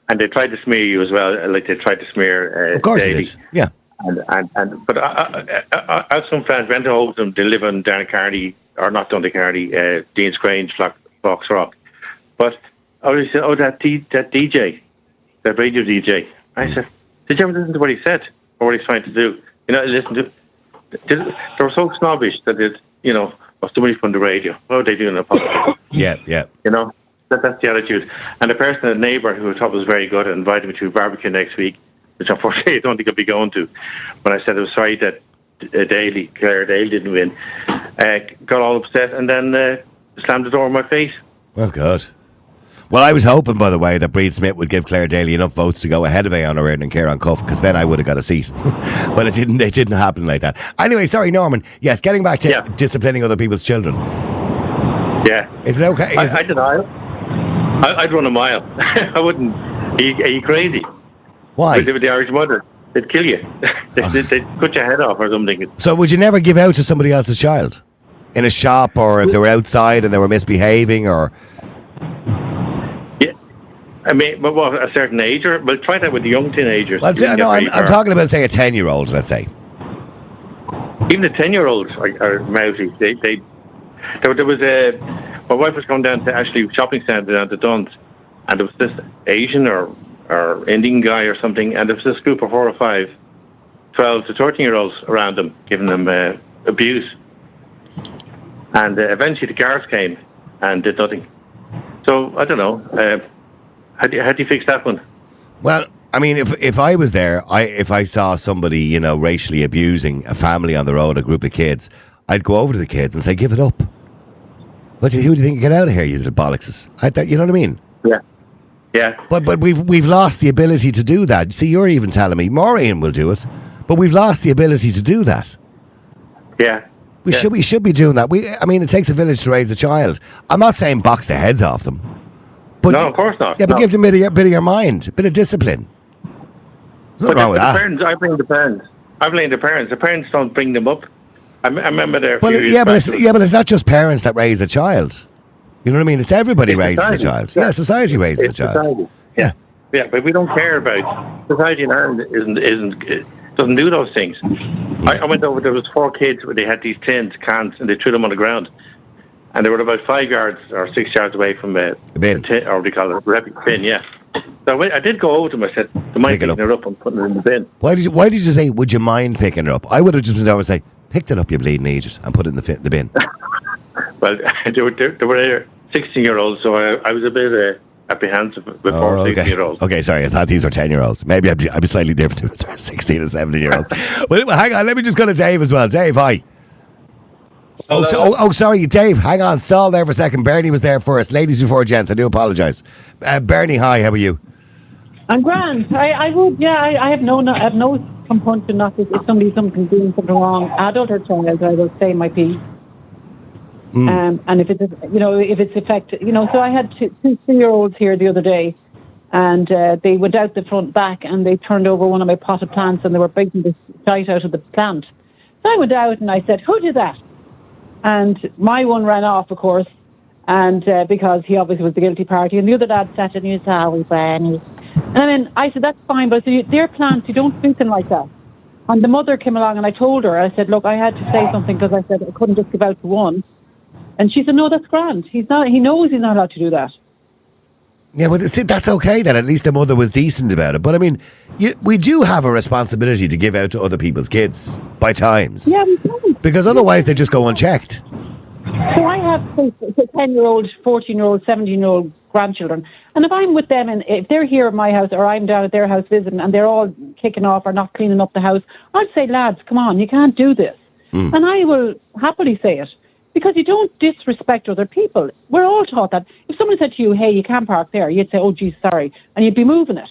And they tried to smear you as well. Like they tried to smear. Of course Davey. they did. Yeah. But I have some friends went over to them. They live in Downcarney, or not Downcarney, Dean's Grange, Fox Rock. But I always said, that DJ, that radio DJ. I said, did you ever listen to what he said or what he's trying to do? Listen to. They were so snobbish that what's the money from the radio? What are they doing in the podcast? Yeah. That's the attitude. And the person, a neighbour who I thought was very good, invited me to a barbecue next week, which unfortunately I don't think I'll be going to. When I said I was sorry that Claire Daly didn't win, got all upset and then slammed the door in my face. Well, good. Well, I was hoping, by the way, that Breed Smith would give Claire Daly enough votes to go ahead of Aon O'Reilly and Kieran Cuff, because then I would have got a seat. But it didn't happen like that. Anyway, sorry, Norman. Yes, getting back to disciplining other people's children. Yeah. Is it okay? I don't know. I'd run a mile. I wouldn't. Are you crazy? Why? With the Irish mother, they'd kill you. They'd cut your head off or something. So would you never give out to somebody else's child? In a shop, or if they were outside and they were misbehaving, or... Yeah. I mean, but what, a certain age? Or well, try that with the young teenagers. Well, I'm talking about, say, a 10-year-old, let's say. Even the 10-year-olds are mousy. There was my wife was going down to actually shopping centre down to Duns, and there was this Asian or Indian guy or something, and there was this group of 4 or 5, 12 to 13-year-olds around them, giving them abuse. And eventually the guards came and did nothing. So, I don't know. How do you fix that one? Well, I mean, if I was there, if I saw somebody, racially abusing a family on the road, a group of kids, I'd go over to the kids and say, give it up. Who do you think? Get out of here, you little bollockses. You know what I mean? Yeah. But we've lost the ability to do that. See, you're even telling me Maureen will do it, but we've lost the ability to do that. Yeah. We should be doing that. It takes a village to raise a child. I'm not saying box the heads off them. But no, of course not. Yeah, but give them a bit of your mind, a bit of discipline. There's nothing wrong with that. I blame the parents. The parents don't bring them up. I remember there. But it's not just parents that raise a child. You know what I mean? It's everybody raises a child. Yeah, society raises a child. Society. Yeah. Yeah, but we don't care about society in Ireland. Doesn't do those things. I went over. There was 4 kids where they had these cans, and they threw them on the ground, and they were about 5 yards or 6 yards away from a bin, or what do you call it, a bin. Yeah. So I did go over to them. I said, "Do you mind picking it up and putting it in the bin?" Why did you say, "Would you mind picking it up"? I would have just been over and say, "Picked it up, you bleeding idiot," and put it in the bin. Well, they were 16-year-olds, so I was a bit apprehensive before 16-year-olds. Okay, sorry, I thought these were 10-year-olds. Maybe I'd be slightly different if they're 16 or 17-year-olds. Well, hang on, let me just go to Dave as well. Dave, hi. Sorry, Dave, hang on, stall there for a second. Bernie was there first. Ladies before gents, I do apologise. Bernie, hi, how are you? I'm grand. I would, I have no compunction not if somebody's doing something wrong, adult or child, I will say my piece. And if it's affected, so I had two 3-year-olds here the other day, and they went out the front back and they turned over one of my potted plants and they were biting the shite out of the plant. So I went out and I said, "Who did that?" And my one ran off, of course, and because he obviously was the guilty party, and the other lad sat and he said, "Oh, we Bernie." And then I said, "That's fine, but they're plants, you don't do them like that." And the mother came along and I told her, I said, "Look, I had to say something because I said I couldn't just give out to one." And she said, "No, that's grand. He knows he's not allowed to do that." Yeah, well, that's okay then. At least the mother was decent about it. But I mean, we do have a responsibility to give out to other people's kids by times. Yeah, we do. Because otherwise they just go unchecked. So I have 10-year-old, 14-year-old, 17-year-old grandchildren. And if I'm with them and if they're here at my house or I'm down at their house visiting and they're all kicking off or not cleaning up the house, I'd say, "Lads, come on, you can't do this." And I will happily say it. Because you don't disrespect other people. We're all taught that. If someone said to you, "Hey, you can't park there," you'd say, "Oh, geez, sorry," and you'd be moving it.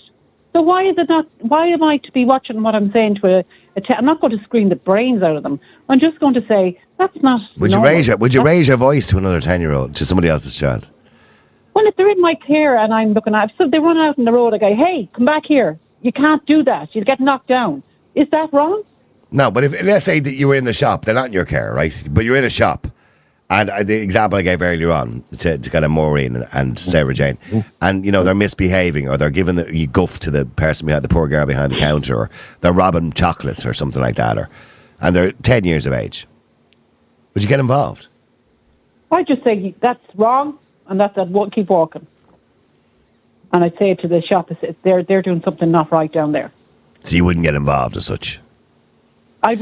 So why am I to be watching what I'm saying to I'm not going to scream the brains out of them. I'm just going to say, that's not Would you raise your voice to another 10-year-old, to somebody else's child? Well, if they're in my care and I'm looking at, so they run out on the road, I go, "Hey, come back here. You can't do that. You'll get knocked down." Is that wrong? No, but let's say that you were in the shop. They're not in your care, right? But you're in a shop. And the example I gave earlier on to kind of Maureen and Sarah Jane, and they're misbehaving or they're giving the guff to the person behind the poor girl behind the counter, or they're robbing chocolates or something like that, and they're 10 years of age. Would you get involved? I just say that's wrong, and that's keep walking. And I'd say it to the shop, they're doing something not right down there. So you wouldn't get involved as such? I'd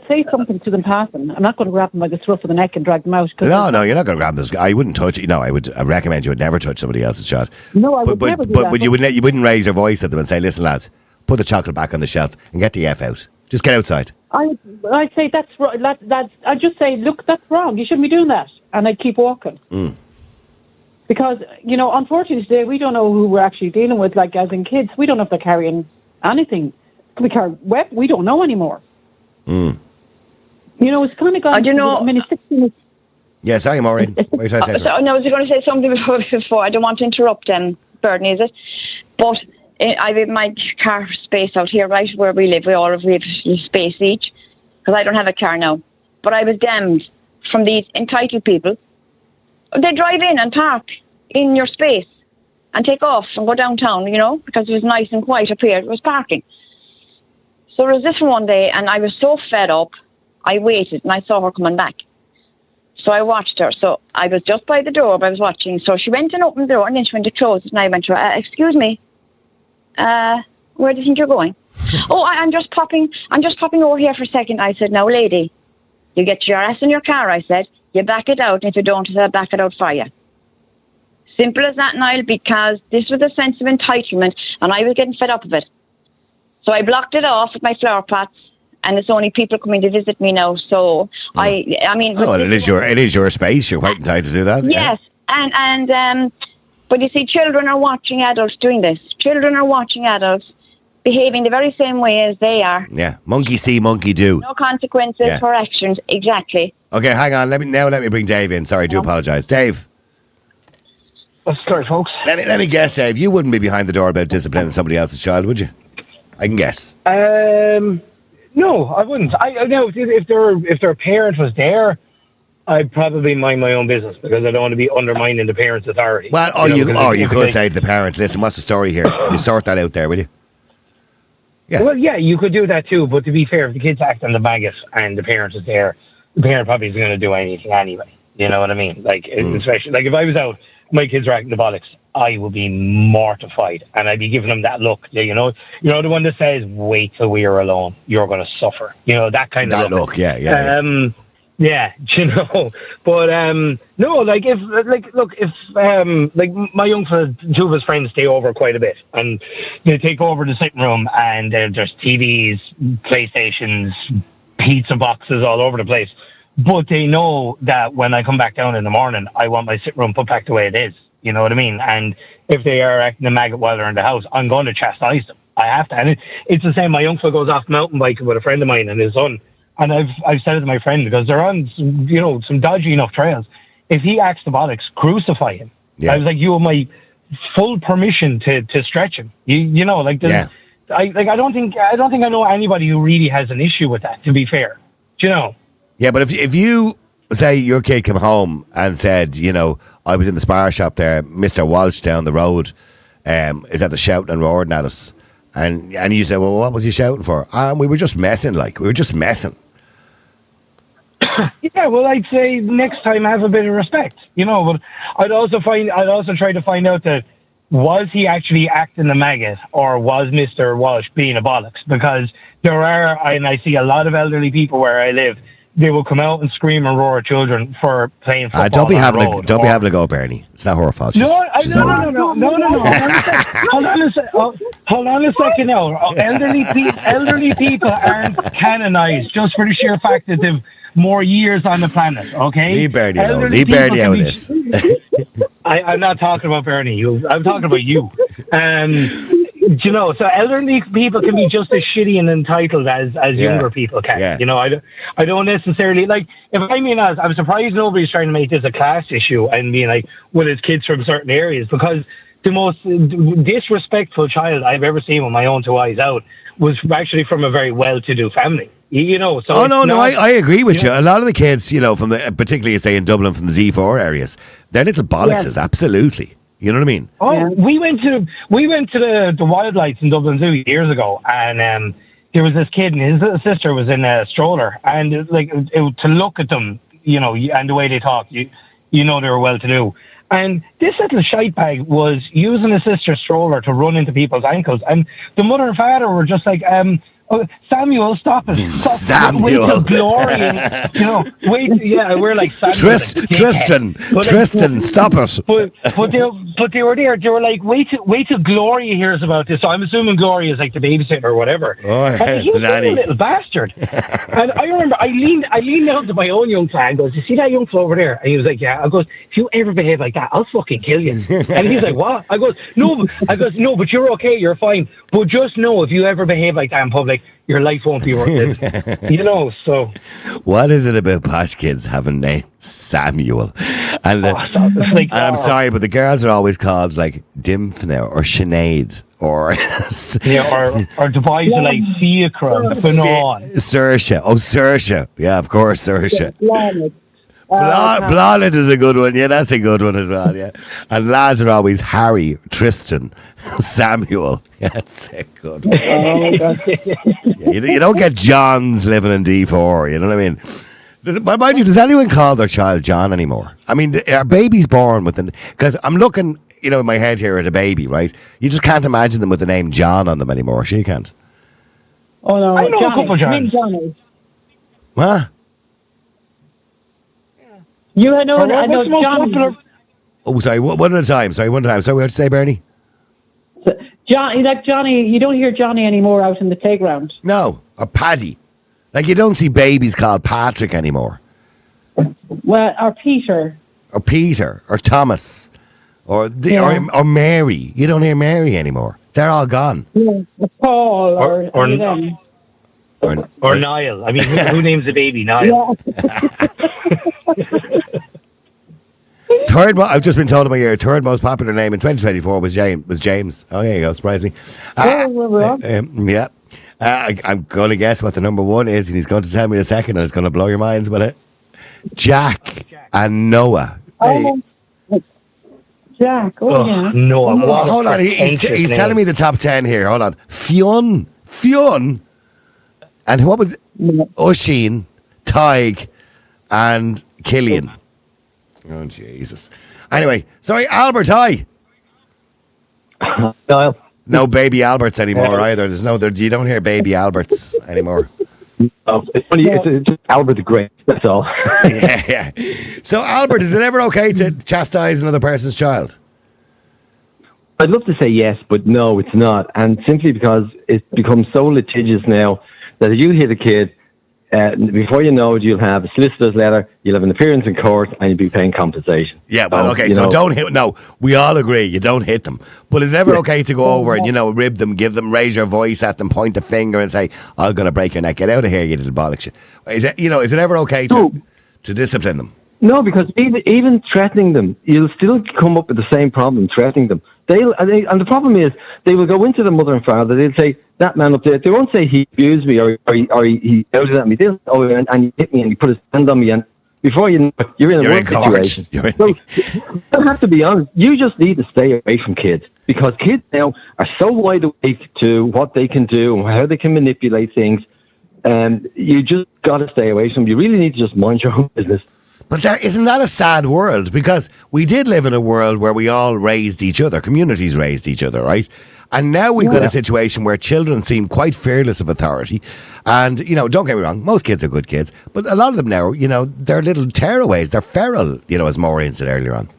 say something to them passing. I'm not going to grab them by the scruff of the neck and drag them out. No, you're not going to grab them. I wouldn't touch it. No, I recommend you would never touch somebody else's child. No, I would never do that. But you wouldn't raise your voice at them and say, "Listen, lads, put the chocolate back on the shelf and get the F out. Just get outside." I'd say that's right. I'd just say, "Look, that's wrong. You shouldn't be doing that." And I'd keep walking. Because, unfortunately today, we don't know who we're actually dealing with, like as in kids. We don't know if they're carrying anything. We don't know anymore. It's kind of gone. 16. Yeah, sorry, Maureen. What are you trying to say? No, I was going to say something before. I don't want to interrupt Bernie, is it? But I have my car space out here, right, where we live. We all have space each, because I don't have a car now. But I was damned from these entitled people. They drive in and park in your space and take off and go downtown, because it was nice and quiet up here. It was parking. So there was this one day, and I was so fed up, I waited, and I saw her coming back. So I watched her. So I was just by the door, but I was watching. So she went and opened the door, and then she went to close it, and I went to her, "Excuse me, where do you think you're going?" "Oh, I'm just popping over here for a second." I said, "Now, lady, you get your ass in your car," I said. "You back it out, and if you don't, I'll back it out for you." Simple as that, Niall, because this was a sense of entitlement, and I was getting fed up of it. So I blocked it off with my flower pots, and it's only people coming to visit me now. So I mean, it is your space. You're quite entitled to do that. Yes, and but you see, children are watching adults doing this. Children are watching adults behaving the very same way as they are. Yeah, monkey see, monkey do. No consequences for actions. Exactly. Okay, hang on. Let me bring Dave in. Sorry, I do apologise, Dave. Sorry, folks. Let me guess, Dave. You wouldn't be behind the door about disciplining somebody else's child, would you? I can guess. No, I wouldn't. I know if their parent was there, I'd probably mind my own business because I don't want to be undermining the parents' authority. Well, you could say to the parent, listen, what's the story here? You sort that out there, will you? Yeah. Well, yeah, you could do that too. But to be fair, if the kid's acting the maggot and the parent is there, the parent probably isn't going to do anything anyway. You know what I mean? Like, especially like if I was out, my kids are acting the bollocks, I would be mortified, and I'd be giving them that look. You know the one that says, "Wait till we are alone. You're going to suffer." You know that kind of look. Yeah. Yeah, you know, but no, like if my young fella, two of his friends stay over quite a bit, and they take over the sitting room, and there's TVs, PlayStations, pizza boxes all over the place. But they know that when I come back down in the morning, I want my sitting room put back the way it is. You know what I mean? And if they are acting a maggot while they're in the house, I'm going to chastise them. I have to, and it's the same. My young fella goes off mountain biking with a friend of mine and his son. And I've said it to my friend because they're on, some dodgy enough trails. If he acts the bollocks, crucify him. Yeah. I was like, you have my full permission to stretch him. I don't think I know anybody who really has an issue with that. To be fair, do you know? Yeah, but if you say your kid came home and said, I was in the spar shop there, Mr. Walsh down the road, is at the shouting and roaring at us, and you say, well, what was he shouting for? We were just messing. Yeah, well, I'd say next time have a bit of respect, but I'd also try to find out that was he actually acting the maggot or was Mr. Walsh being a bollocks? Because I see a lot of elderly people where I live, they will come out and scream and roar at children for playing football. Don't be having a go, Bernie. It's not her fault. No. Hold on a second now. Elderly people aren't canonized just for the sheer fact that they've more years on the planet, okay? Leave Bernie alone. Leave Bernie out of this. I'm not talking about Bernie. I'm talking about you. So elderly people can be just as shitty and entitled as younger people can. Yeah. I don't necessarily, like, if I'm being honest, I'm surprised nobody's trying to make this a class issue and being like, well, it's kids from certain areas, because the most disrespectful child I've ever seen with my own two eyes out was actually from a very well-to-do family. So I agree with you. A lot of the kids, from particularly say in Dublin, from the D4 areas, they're little bollockses, absolutely. You know what I mean? Oh, yeah. We went to the Wildlights in Dublin Zoo years ago, and there was this kid, and his little sister was in a stroller, and to look at them, and the way they talk, they were well-to-do. And this little shite bag was using his sister's stroller to run into people's ankles, and the mother and father were just like, Samuel, stop it. Samuel. Wait till glory. We're like Samuel. Tristan, stop it. But they were there. They were like, wait till Gloria hears about this. So I'm assuming Gloria is like the babysitter or whatever. Oh, and he was a little bastard. And I remember I leaned down to my own young fella and goes, you see that young fella over there? And he was like, yeah. I goes, if you ever behave like that, I'll fucking kill you. And he's like, what? I goes, no, but you're okay, you're fine. But just know, if you ever behave like that in public, your life won't be worth it. So. What is it about posh kids having names Samuel? And I'm sorry, but the girls are always called like Dimfna or Sinead or or device like Fiacra, Fanon. Saoirse. Yeah, of course, Saoirse. Blonde is a good one. Yeah, that's a good one as well. Yeah, and lads are always Harry, Tristan, Samuel. Yeah, that's a good one. You don't get Johns living in D4. You know what I mean? Mind you, does anyone call their child John anymore? I mean, are babies born with an? Because I'm looking, in my head here at a baby, right? You just can't imagine them with the name John on them anymore. She can't. Oh no, I know a couple of Johns. What? You know John. Oh, sorry. One at a time. Sorry, what did you say, Bernie? Johnny. You don't hear Johnny anymore out in the playground. No, or Paddy. Like, you don't see babies called Patrick anymore. Well, or Peter. Or Thomas. Or Mary. You don't hear Mary anymore. They're all gone. Yeah, Paul or Niall. I mean, who names a baby Niall? I've just been told in my ear, third most popular name in 2024 was James. Oh, there you go. Surprise me. Yeah. I'm going to guess what the number one is, and he's going to tell me in a second, and it's going to blow your minds with it. Jack and Noah. Oh, Jack. Oh, yeah. No, Hold on, he's telling me the top 10 here. Hold on. Fionn. And what was Oisin, Tig, and Killian. Oh, Jesus. Anyway, sorry, Albert, hi. Niall. No baby Alberts anymore either. You don't hear baby Alberts anymore. Oh, it's just Albert the Great, that's all. yeah. So, Albert, is it ever okay to chastise another person's child? I'd love to say yes, but no, it's not. And simply because it's become so litigious now that if you hit a kid, before you know it, you'll have a solicitor's letter, you'll have an appearance in court, and you'll be paying compensation. Yeah, well, okay, so don't hit. No, we all agree, you don't hit them. But is it ever okay to go over and, rib them, give them, raise your voice at them, point the finger and say, I'm going to break your neck, get out of here, you little bollocks. Is it ever okay to discipline them? No, because even threatening them, you'll still come up with the same problem, threatening them. And the problem is, they will go into the mother and father, they'll say, that man up there, they won't say he abused me or he shouted at me. They'll say, and he hit me and he put his hand on me, and before you know it, you're in a worse situation. So, I have to be honest, you just need to stay away from kids, because kids now are so wide awake to what they can do and how they can manipulate things, and you just got to stay away from them. You really need to just mind your own business. But isn't that a sad world? Because we did live in a world where we all raised each other, communities raised each other, right? And now we've got a situation where children seem quite fearless of authority. And, don't get me wrong, most kids are good kids, but a lot of them now, they're little tearaways, they're feral, as Maureen said earlier on.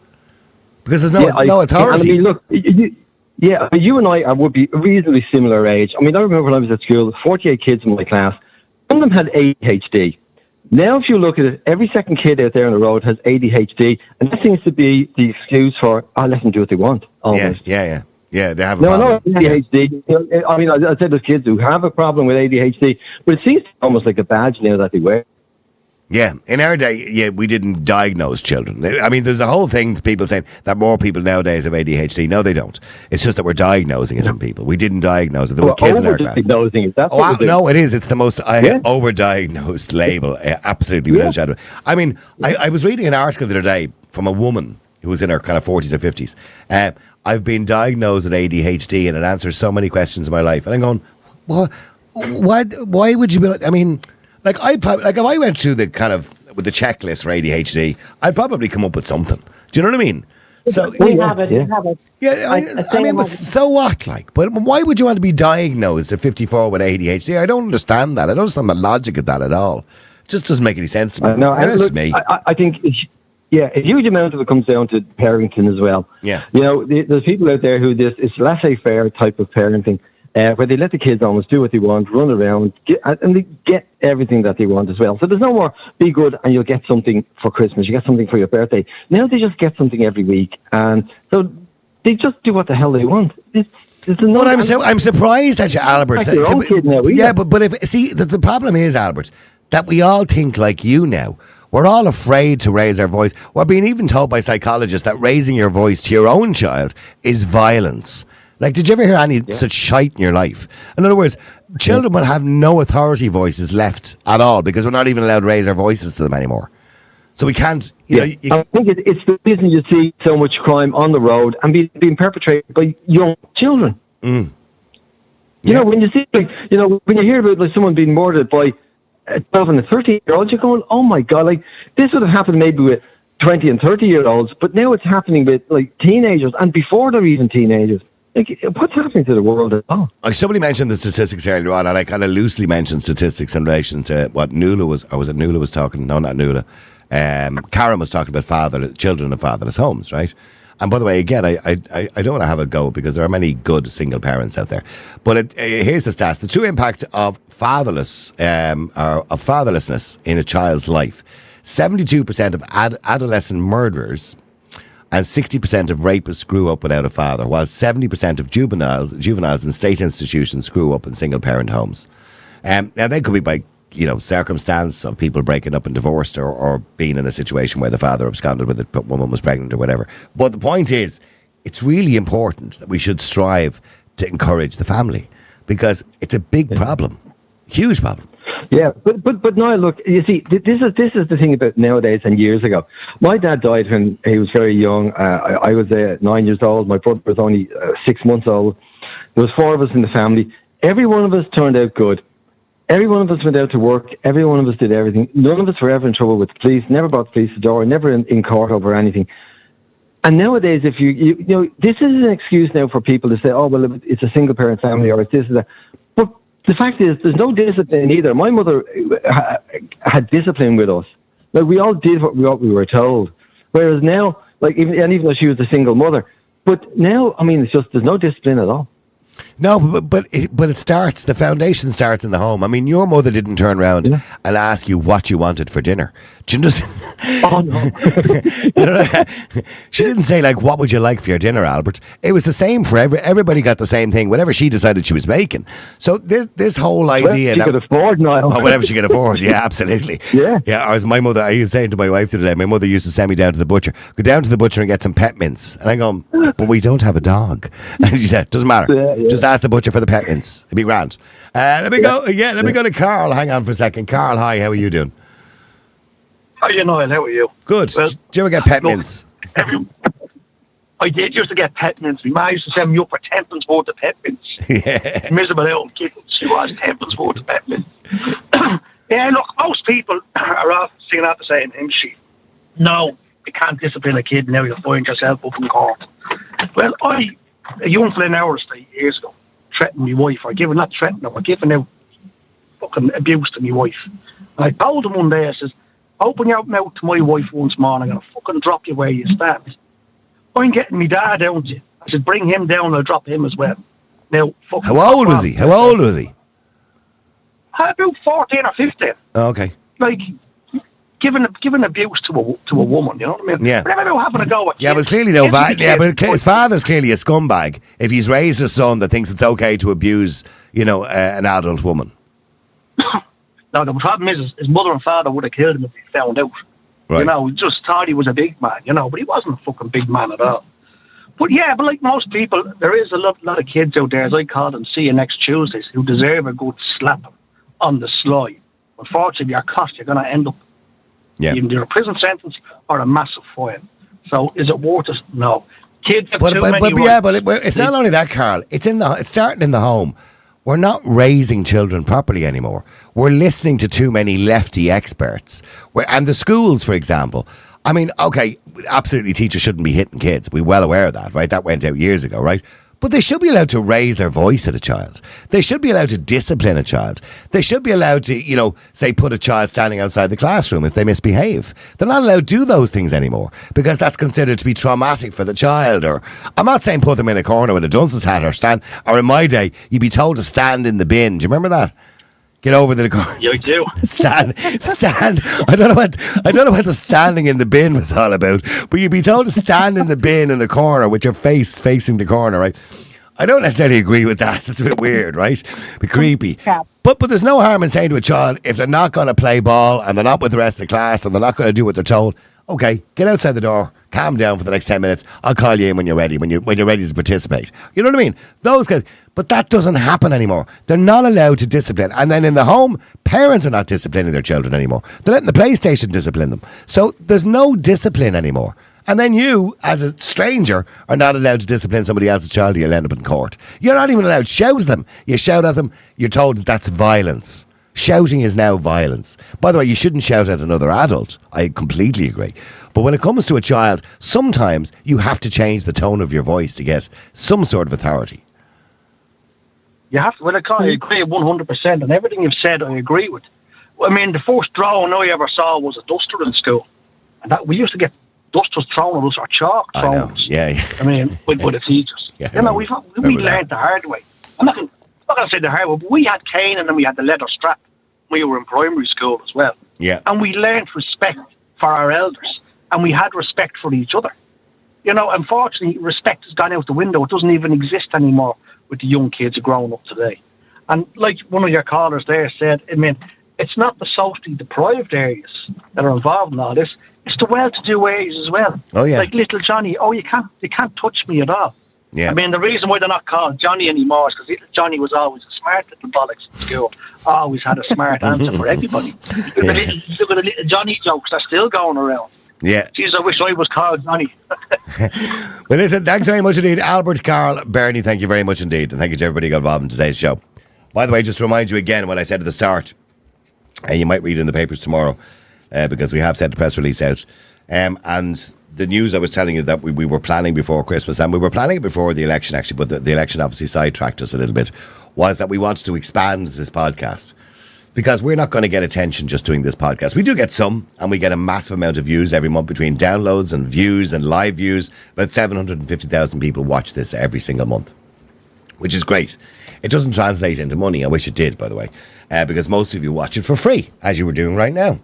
Because there's no authority. I mean, look, you and I would be a reasonably similar age. I mean, I remember when I was at school, 48 kids in my class, some of them had ADHD. Now, if you look at it, every second kid out there on the road has ADHD, and that seems to be the excuse for, let them do what they want. Almost. Yeah, they have a problem. No, ADHD. I mean, I said there's kids who have a problem with ADHD, but it seems almost like a badge now that they wear. Yeah, in our day, we didn't diagnose children. I mean, there's a whole thing to people saying that more people nowadays have ADHD. No, they don't. It's just that we're diagnosing it in people. We didn't diagnose it. There was kids in our class. It. That's no, it is. It's the most overdiagnosed label. Absolutely, without a shadow. I mean, I was reading an article the other day from a woman who was in her kind of 40s or 50s. I've been diagnosed with ADHD, and it answers so many questions in my life. And I'm going, what? Why would you be? I mean, if I went through the kind of with the checklist for ADHD, I'd probably come up with something. Do you know what I mean? So we have it. Yeah, I mean, but so what? But why would you want to be diagnosed at 54 with ADHD? I don't understand that. I don't understand the logic of that at all. It just doesn't make any sense to me. No, I think. A huge amount of it comes down to parenting as well. Yeah. There's people out there who it's laissez-faire type of parenting, where they let the kids almost do what they want, run around, and they get everything that they want as well. So there's no more be good and you'll get something for Christmas, you get something for your birthday. Now they just get something every week, and so they just do what the hell they want. I'm surprised at you, Albert. Like your own kid now, but if the problem is, Albert, that we all think like you now. We're all afraid to raise our voice. We're being even told by psychologists that raising your voice to your own child is violence. Did you ever hear any such shite in your life? In other words, children will have no authority voices left at all because we're not even allowed to raise our voices to them anymore. So we can't, I think it's the reason you see so much crime on the road and being perpetrated by young children. Mm. When you see, when you hear about someone being murdered by 12 and 13-year-olds, you're going, oh my God, this would have happened maybe with 20 and 30-year-olds, but now it's happening with teenagers and before they're even teenagers. What's happening to the world at all? Somebody mentioned the statistics earlier on, and I kind of loosely mentioned statistics in relation to what Nuala was talking. No, not Nuala. Karen was talking about children in fatherless homes, right? And by the way, again, I don't want to have a go because there are many good single parents out there. But here's the stats: the true impact of fatherlessness in a child's life. 72% of adolescent murderers and 60% of rapists grew up without a father, while 70% of juveniles in state institutions grew up in single-parent homes. Now, they could be by circumstance of people breaking up and divorced or being in a situation where the father absconded with it, but woman was pregnant or whatever. But the point is, it's really important that we should strive to encourage the family because it's a big problem, huge problem. Yeah, but no, look, you see, this is the thing about nowadays and years ago. My dad died when he was very young. I was 9 years old. My brother was only 6 months old. There was 4 of us in the family. Every one of us turned out good. Every one of us went out to work. Every one of us did everything. None of us were ever in trouble with the police. Never brought the police to the door. Never in court over anything. And nowadays, if you know, this is an excuse now for people to say, oh, well, it's a single parent family or it's this or that. But the fact is, there's no discipline either. My mother had discipline with us. Like, we all did what we were told. Whereas now, like, even though she was a single mother, but now, I mean, it's just, there's no discipline at all. No, but it starts, the foundation starts in the home. I mean, your mother didn't turn around and ask you what you wanted for dinner. She just, oh, no. You know, she didn't say, like, what would you like for your dinner, Albert? It was the same for everybody got the same thing, whatever she decided she was making. So this whole idea she could afford, Niall. Oh, whatever she could afford, yeah, absolutely. Yeah. Yeah, as my mother, I was saying to my wife the other day, my mother used to send me down to the butcher. Go down to the butcher and get some pet mints. And I go, but we don't have a dog. And she said, doesn't matter. Yeah. Just ask the butcher for the pet mints. It'd be grand. Let me go to Carl. Hang on for a second. Carl, hi, how are you doing? Hi, Niall, how are you? Good. Well, do you ever get pet mints? I did used to get pet mints. My mum used to send me up for 10 pence worth of pet mints. Yeah. Miserable little kid. She was 10 pence worth of pet mints. Yeah, look, most people are out singing out the same hymn sheet. No, you can't discipline a kid now. You'll find yourself up in court. Well, a young fella in our state years ago threatened my wife, or giving out fucking abuse to my wife. And I told him one day, I says, open your mouth to my wife once more and I'm going to fucking drop you where you stand. I'm getting my dad down to you. I said, bring him down, I'll drop him as well. Now, How old was he? About 14 or 15. Oh, okay. Like, giving abuse to a woman, you know what I mean? Yeah. But about having a go at Yeah, but it's clearly but his father's clearly a scumbag if he's raised a son that thinks it's okay to abuse, an adult woman. No, the problem is his mother and father would have killed him if he found out. Right. He just thought he was a big man, but he wasn't a fucking big man at all. But yeah, but like most people, there is a lot of kids out there, as I call them, see you next Tuesdays, who deserve a good slapping on the sly. Unfortunately, you're going to end up either a prison sentence or a massive fine. So is it worth it? No. Kids have too many rights. But it's not only that, Carl. It's starting in the home. We're not raising children properly anymore. We're listening to too many lefty experts. And the schools, for example. I mean, okay, absolutely teachers shouldn't be hitting kids. We're well aware of that, right? That went out years ago, right? But they should be allowed to raise their voice at a child. They should be allowed to discipline a child. They should be allowed to, say, put a child standing outside the classroom if they misbehave. They're not allowed to do those things anymore because that's considered to be traumatic for the child. Or I'm not saying put them in a corner with a dunce's hat or in my day, you'd be told to stand in the bin. Do you remember that? Get over the corner. Yeah, I do. Stand. I don't know what the standing in the bin was all about, but you'd be told to stand in the bin in the corner with your face facing the corner, right? I don't necessarily agree with that. It's a bit weird, right? Be creepy. But there's no harm in saying to a child, if they're not going to play ball and they're not with the rest of the class and they're not going to do what they're told, okay, get outside the door, calm down for the next 10 minutes. I'll call you in when you're ready, when you're ready to participate. You know what I mean? Those guys. But that doesn't happen anymore. They're not allowed to discipline. And then in the home, parents are not disciplining their children anymore. They're letting the PlayStation discipline them. So there's no discipline anymore. And then you, as a stranger, are not allowed to discipline somebody else's child or you'll end up in court. You're not even allowed to shout at them. You shout at them, you're told that that's violence. Shouting is now violence. By the way, you shouldn't shout at another adult. I completely agree. But when it comes to a child, sometimes you have to change the tone of your voice to get some sort of authority. You have to. Well, I agree 100%. And everything you've said, I agree with. I mean, the first drawing I ever saw was a duster in school. And we used to get dusters thrown at us or chalk thrown at us. Yeah. I mean, by the teachers. Yeah, we learned the hard way. I'm not going to say the hard way, but we had cane and then we had the leather strap. We were in primary school as well. Yeah. And we learned respect for our elders. And we had respect for each other. Unfortunately, respect has gone out the window. It doesn't even exist anymore with the young kids who are growing up today. And like one of your callers there said, I mean, it's not the socially deprived areas that are involved in all this. It's the well-to-do areas as well. Oh, yeah. Like little Johnny, you can't touch me at all. Yeah. I mean, the reason why they're not called Johnny anymore is because Johnny was always a smart little bollocks in school. Always had a smart answer for everybody. Look at the little Johnny jokes are still going around. Yeah. Jeez, I wish I was called Johnny. Well, listen, thanks very much indeed. Albert, Carl, Bernie, thank you very much indeed. And thank you to everybody who got involved in today's show. By the way, just to remind you again what I said at the start, and you might read it in the papers tomorrow, because we have sent a press release out. And the news I was telling you that we were planning before Christmas, and we were planning it before the election actually, but the election obviously sidetracked us a little bit, was that we wanted to expand this podcast. Because we're not going to get attention just doing this podcast. We do get some, and we get a massive amount of views every month between downloads and views and live views. About 750,000 people watch this every single month, which is great. It doesn't translate into money. I wish it did, by the way, because most of you watch it for free, as you were doing right now.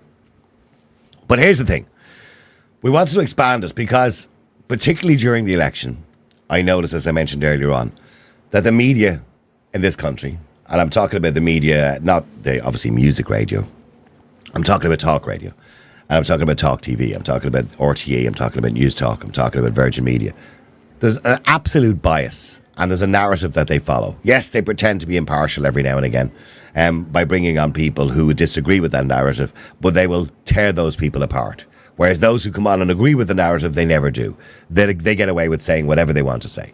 But here's the thing. We wanted to expand it because, particularly during the election, I noticed, as I mentioned earlier on, that the media in this country, and I'm talking about the media, not the obviously music radio. I'm talking about talk radio. And I'm talking about talk TV. I'm talking about RTE. I'm talking about News Talk. I'm talking about Virgin Media. There's an absolute bias, and there's a narrative that they follow. Yes, they pretend to be impartial every now and again by bringing on people who would disagree with that narrative, but they will tear those people apart. Whereas those who come on and agree with the narrative, they never do. They get away with saying whatever they want to say.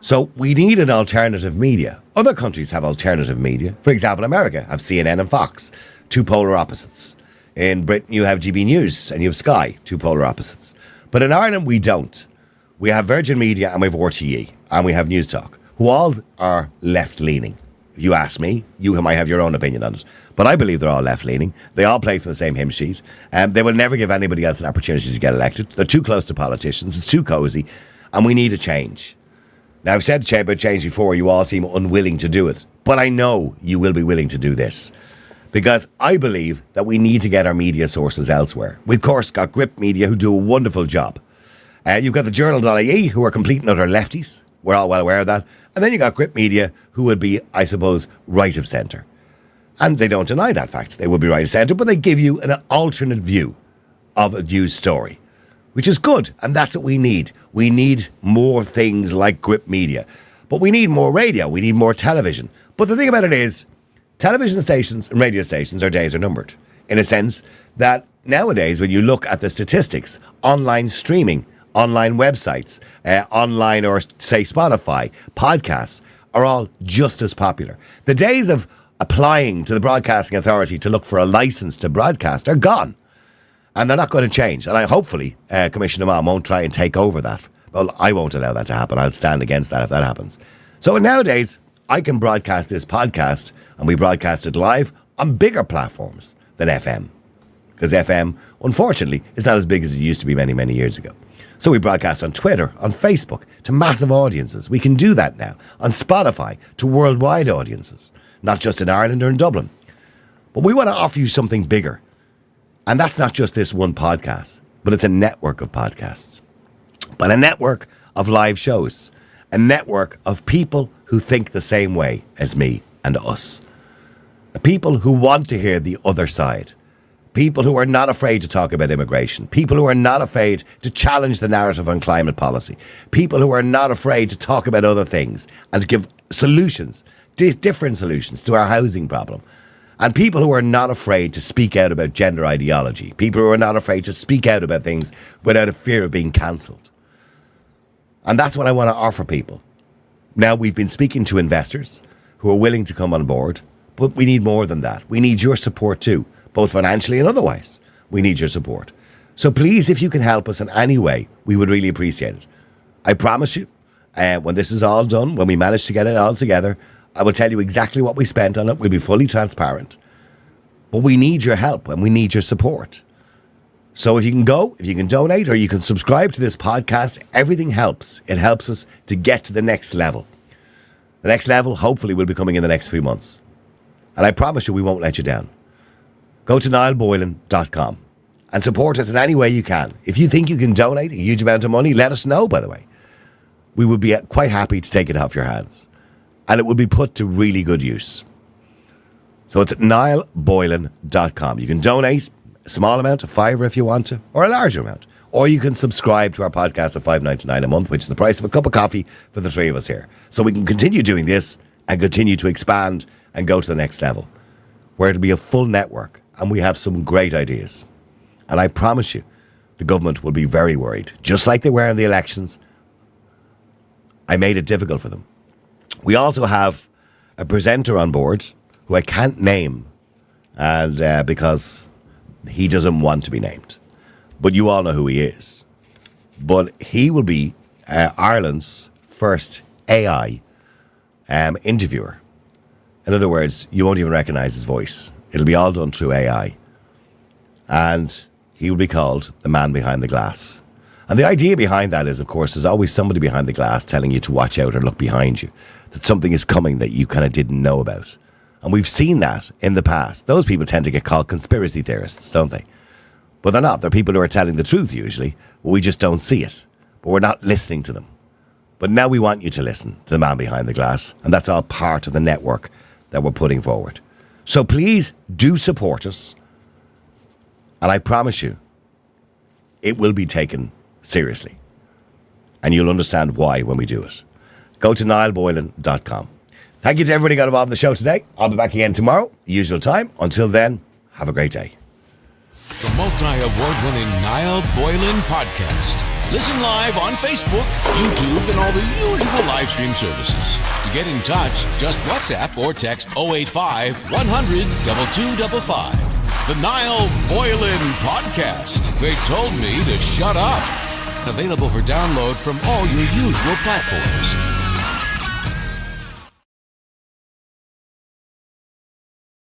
So we need an alternative media. Other countries have alternative media. For example, America have CNN and Fox, two polar opposites. In Britain, you have GB News and you have Sky, two polar opposites. But in Ireland, we don't. We have Virgin Media and we have RTE and we have News Talk, who all are left-leaning. If you ask me, you might have your own opinion on it. But I believe they're all left-leaning. They all play for the same hymn sheet. They will never give anybody else an opportunity to get elected. They're too close to politicians. It's too cosy. And we need a change. Now, I've said about change before. You all seem unwilling to do it. But I know you will be willing to do this. Because I believe that we need to get our media sources elsewhere. We've, of course, got Grip Media, who do a wonderful job. You've got the Journal.ie, who are complete and utter lefties. We're all well aware of that. And then you got Grip Media, who would be, I suppose, right of centre. And they don't deny that fact. They would be right of centre, but they give you an alternate view of a news story, which is good. And that's what we need. We need more things like Grip Media. But we need more radio. We need more television. But the thing about it is, television stations and radio stations, our days are numbered. In a sense that nowadays, when you look at the statistics, online streaming, online websites, online or say Spotify, podcasts are all just as popular. The days of applying to the Broadcasting Authority to look for a license to broadcast are gone. And they're not going to change. And hopefully Commissioner Mom won't try and take over that. Well, I won't allow that to happen. I'll stand against that if that happens. So nowadays, I can broadcast this podcast, and we broadcast it live on bigger platforms than FM. Because FM, unfortunately, is not as big as it used to be many, many years ago. So we broadcast on Twitter, on Facebook, to massive audiences. We can do that now. On Spotify, to worldwide audiences. Not just in Ireland or in Dublin. But we want to offer you something bigger. And that's not just this one podcast, but it's a network of podcasts. But a network of live shows. A network of people who think the same way as me and us. People who want to hear the other side. People who are not afraid to talk about immigration. People who are not afraid to challenge the narrative on climate policy. People who are not afraid to talk about other things and to give solutions, different solutions to our housing problem. And people who are not afraid to speak out about gender ideology. People who are not afraid to speak out about things without a fear of being cancelled. And that's what I want to offer people. Now, we've been speaking to investors who are willing to come on board, but we need more than that. We need your support too, both financially and otherwise. We need your support. So please, if you can help us in any way, we would really appreciate it. I promise you, when this is all done, when we manage to get it all together, I will tell you exactly what we spent on it. We'll be fully transparent. But we need your help and we need your support. So if you can go, if you can donate, or you can subscribe to this podcast, everything helps. It helps us to get to the next level. The next level, hopefully, will be coming in the next few months. And I promise you, we won't let you down. Go to niallboylan.com and support us in any way you can. If you think you can donate a huge amount of money, let us know, by the way. We would be quite happy to take it off your hands. And it will be put to really good use. So it's at niallboylan.com. You can donate a small amount, a £5 if you want to, or a larger amount. Or you can subscribe to our podcast at $5.99 a month, which is the price of a cup of coffee for the three of us here. So we can continue doing this and continue to expand and go to the next level, where it'll be a full network. And we have some great ideas. And I promise you, the government will be very worried, just like they were in the elections. I made it difficult for them. We also have a presenter on board who I can't name, and because he doesn't want to be named. But you all know who he is. But he will be Ireland's first AI interviewer. In other words, you won't even recognise his voice. It'll be all done through AI. And he will be called the man behind the glass. And the idea behind that is, of course, there's always somebody behind the glass telling you to watch out or look behind you, that something is coming that you kind of didn't know about. And we've seen that in the past. Those people tend to get called conspiracy theorists, don't they? But they're not. They're people who are telling the truth usually. But we just don't see it. But we're not listening to them. But now we want you to listen to the man behind the glass. And that's all part of the network that we're putting forward. So please do support us. And I promise you, it will be taken seriously. And you'll understand why when we do it. Go to niallboylan.com. Thank you to everybody who got involved in the show today. I'll be back again tomorrow, usual time. Until then, have a great day. The multi-award-winning Niall Boylan Podcast. Listen live on Facebook, YouTube, and all the usual live stream services. To get in touch, just WhatsApp or text 085 100 2255. The Niall Boylan Podcast. They told me to shut up. Available for download from all your usual platforms.